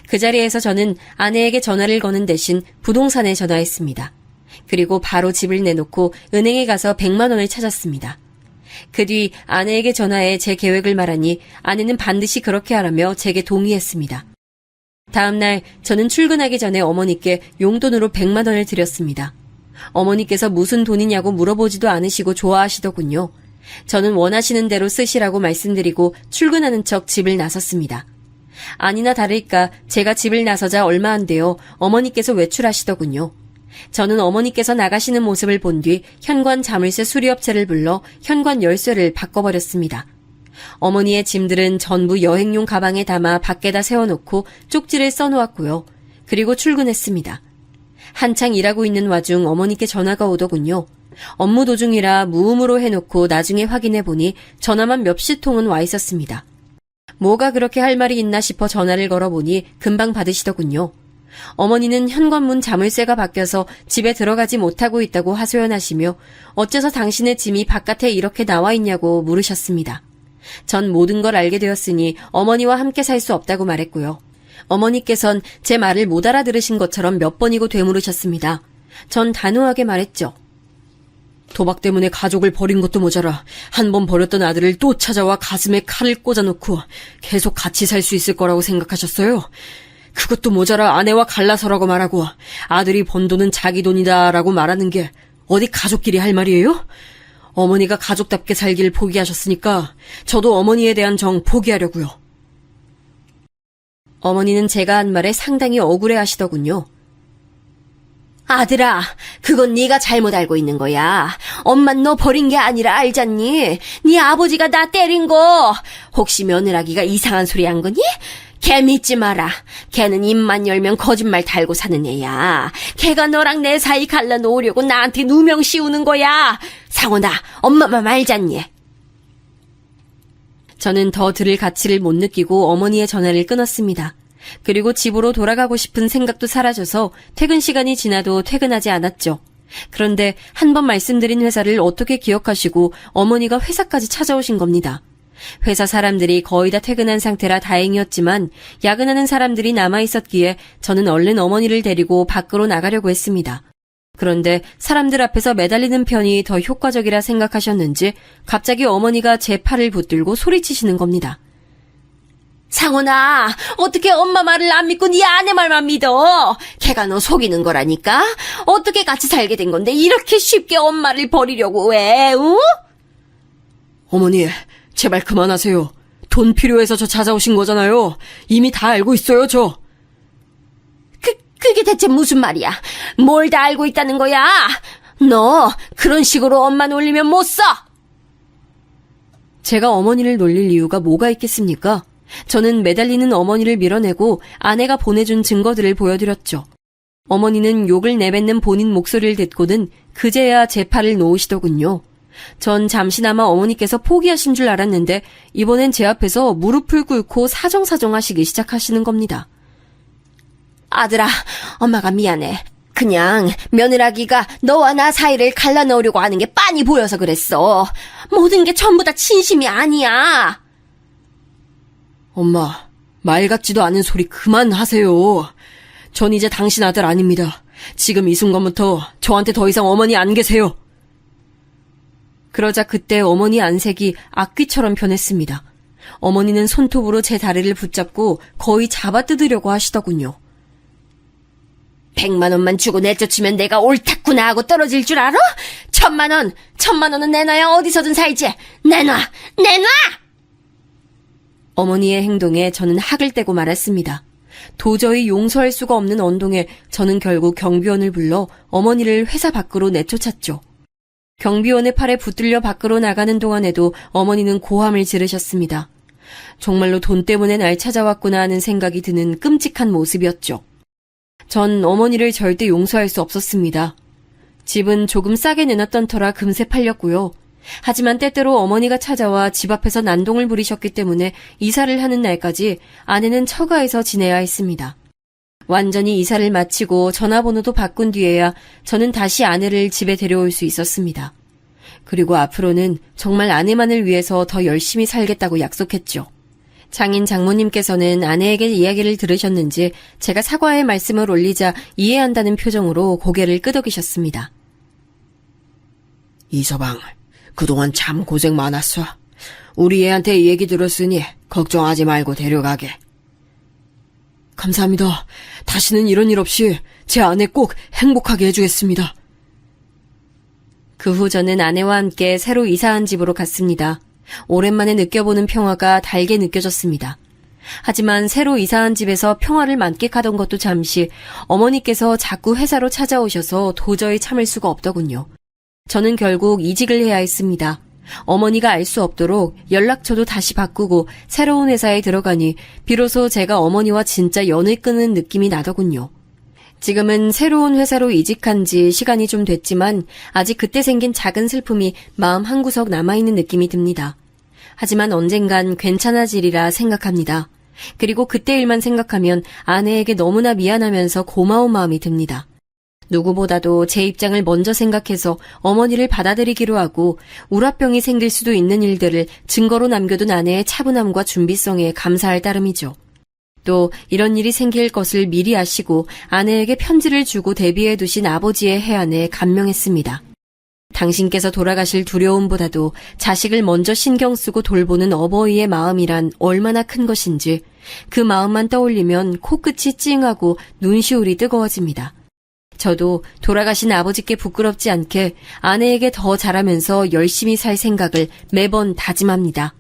그 자리에서 저는 아내에게 전화를 거는 대신 부동산에 전화했습니다. 그리고 바로 집을 내놓고 은행에 가서 100만 원을 찾았습니다. 그 뒤 아내에게 전화해 제 계획을 말하니 아내는 반드시 그렇게 하라며 제게 동의했습니다. 다음 날 저는 출근하기 전에 어머니께 용돈으로 100만 원을 드렸습니다. 어머니께서 무슨 돈이냐고 물어보지도 않으시고 좋아하시더군요. 저는 원하시는 대로 쓰시라고 말씀드리고 출근하는 척 집을 나섰습니다. 아니나 다를까 제가 집을 나서자 얼마 안 되어 어머니께서 외출하시더군요. 저는 어머니께서 나가시는 모습을 본 뒤 현관 자물쇠 수리업체를 불러 현관 열쇠를 바꿔버렸습니다. 어머니의 짐들은 전부 여행용 가방에 담아 밖에다 세워놓고 쪽지를 써놓았고요. 그리고 출근했습니다. 한창 일하고 있는 와중 어머니께 전화가 오더군요. 업무 도중이라 무음으로 해놓고 나중에 확인해보니 전화만 몇십 통은 와 있었습니다. 뭐가 그렇게 할 말이 있나 싶어 전화를 걸어보니 금방 받으시더군요. 어머니는 현관문 자물쇠가 바뀌어서 집에 들어가지 못하고 있다고 하소연하시며 어째서 당신의 짐이 바깥에 이렇게 나와 있냐고 물으셨습니다. 전 모든 걸 알게 되었으니 어머니와 함께 살 수 없다고 말했고요. 어머니께선 제 말을 못 알아들으신 것처럼 몇 번이고 되물으셨습니다. 전 단호하게 말했죠. 도박 때문에 가족을 버린 것도 모자라 한 번 버렸던 아들을 또 찾아와 가슴에 칼을 꽂아놓고 계속 같이 살 수 있을 거라고 생각하셨어요? 그것도 모자라 아내와 갈라서라고 말하고 아들이 번 돈은 자기 돈이다라고 말하는 게 어디 가족끼리 할 말이에요? 어머니가 가족답게 살길 포기하셨으니까 저도 어머니에 대한 정 포기하려고요. 어머니는 제가 한 말에 상당히 억울해하시더군요. 아들아, 그건 네가 잘못 알고 있는 거야. 엄만 너 버린 게 아니라 알잖니? 네 아버지가 나 때린 거. 혹시 며느라기가 이상한 소리 한 거니? 걔 믿지 마라. 걔는 입만 열면 거짓말 달고 사는 애야. 걔가 너랑 내 사이 갈라놓으려고 나한테 누명 씌우는 거야. 상원아, 엄마만 알잖니? 저는 더 들을 가치를 못 느끼고 어머니의 전화를 끊었습니다. 그리고 집으로 돌아가고 싶은 생각도 사라져서 퇴근 시간이 지나도 퇴근하지 않았죠. 그런데 한 번 말씀드린 회사를 어떻게 기억하시고 어머니가 회사까지 찾아오신 겁니다. 회사 사람들이 거의 다 퇴근한 상태라 다행이었지만 야근하는 사람들이 남아있었기에 저는 얼른 어머니를 데리고 밖으로 나가려고 했습니다. 그런데 사람들 앞에서 매달리는 편이 더 효과적이라 생각하셨는지 갑자기 어머니가 제 팔을 붙들고 소리치시는 겁니다. 상원아, 어떻게 엄마 말을 안 믿고 네 아내 말만 믿어? 걔가 너 속이는 거라니까? 어떻게 같이 살게 된 건데 이렇게 쉽게 엄마를 버리려고 해, 응? 어머니, 제발 그만하세요. 돈 필요해서 저 찾아오신 거잖아요. 이미 다 알고 있어요, 저. 그게 대체 무슨 말이야? 뭘 다 알고 있다는 거야? 너 그런 식으로 엄마 놀리면 못 써! 제가 어머니를 놀릴 이유가 뭐가 있겠습니까? 저는 매달리는 어머니를 밀어내고 아내가 보내준 증거들을 보여드렸죠. 어머니는 욕을 내뱉는 본인 목소리를 듣고는 그제야 제 팔을 놓으시더군요. 전 잠시나마 어머니께서 포기하신 줄 알았는데 이번엔 제 앞에서 무릎을 꿇고 사정사정 하시기 시작하시는 겁니다. 아들아, 엄마가 미안해. 그냥 며느라기가 너와 나 사이를 갈라놓으려고 하는 게 빤히 보여서 그랬어. 모든 게 전부 다 진심이 아니야. 엄마, 말 같지도 않은 소리 그만하세요. 전 이제 당신 아들 아닙니다. 지금 이 순간부터 저한테 더 이상 어머니 안 계세요. 그러자 그때 어머니 안색이 악귀처럼 변했습니다. 어머니는 손톱으로 제 다리를 붙잡고 거의 잡아뜯으려고 하시더군요. 100만 원만 주고 내쫓으면 내가 옳다구나 하고 떨어질 줄 알아? 1000만 원! 1000만 원은 내놔야 어디서든 살지! 내놔! 내놔! 어머니의 행동에 저는 학을 떼고 말았습니다. 도저히 용서할 수가 없는 언동에 저는 결국 경비원을 불러 어머니를 회사 밖으로 내쫓았죠. 경비원의 팔에 붙들려 밖으로 나가는 동안에도 어머니는 고함을 지르셨습니다. 정말로 돈 때문에 날 찾아왔구나 하는 생각이 드는 끔찍한 모습이었죠. 전 어머니를 절대 용서할 수 없었습니다. 집은 조금 싸게 내놨던 터라 금세 팔렸고요. 하지만 때때로 어머니가 찾아와 집 앞에서 난동을 부리셨기 때문에 이사를 하는 날까지 아내는 처가에서 지내야 했습니다. 완전히 이사를 마치고 전화번호도 바꾼 뒤에야 저는 다시 아내를 집에 데려올 수 있었습니다. 그리고 앞으로는 정말 아내만을 위해서 더 열심히 살겠다고 약속했죠. 장인 장모님께서는 아내에게 이야기를 들으셨는지 제가 사과의 말씀을 올리자 이해한다는 표정으로 고개를 끄덕이셨습니다. 이서방, 그동안 참 고생 많았어. 우리 애한테 얘기 들었으니 걱정하지 말고 데려가게. 감사합니다. 다시는 이런 일 없이 제 아내 꼭 행복하게 해주겠습니다. 그 후 저는 아내와 함께 새로 이사한 집으로 갔습니다. 오랜만에 느껴보는 평화가 달게 느껴졌습니다. 하지만 새로 이사한 집에서 평화를 만끽하던 것도 잠시 어머니께서 자꾸 회사로 찾아오셔서 도저히 참을 수가 없더군요. 저는 결국 이직을 해야 했습니다. 어머니가 알 수 없도록 연락처도 다시 바꾸고 새로운 회사에 들어가니 비로소 제가 어머니와 진짜 연을 끊은 느낌이 나더군요. 지금은 새로운 회사로 이직한 지 시간이 좀 됐지만 아직 그때 생긴 작은 슬픔이 마음 한구석 남아있는 느낌이 듭니다. 하지만 언젠간 괜찮아지리라 생각합니다. 그리고 그때 일만 생각하면 아내에게 너무나 미안하면서 고마운 마음이 듭니다. 누구보다도 제 입장을 먼저 생각해서 어머니를 받아들이기로 하고 우라병이 생길 수도 있는 일들을 증거로 남겨둔 아내의 차분함과 준비성에 감사할 따름이죠. 또 이런 일이 생길 것을 미리 아시고 아내에게 편지를 주고 대비해 두신 아버지의 해안에 감명했습니다. 당신께서 돌아가실 두려움보다도 자식을 먼저 신경 쓰고 돌보는 어버이의 마음이란 얼마나 큰 것인지 그 마음만 떠올리면 코끝이 찡하고 눈시울이 뜨거워집니다. 저도 돌아가신 아버지께 부끄럽지 않게 아내에게 더 잘하면서 열심히 살 생각을 매번 다짐합니다.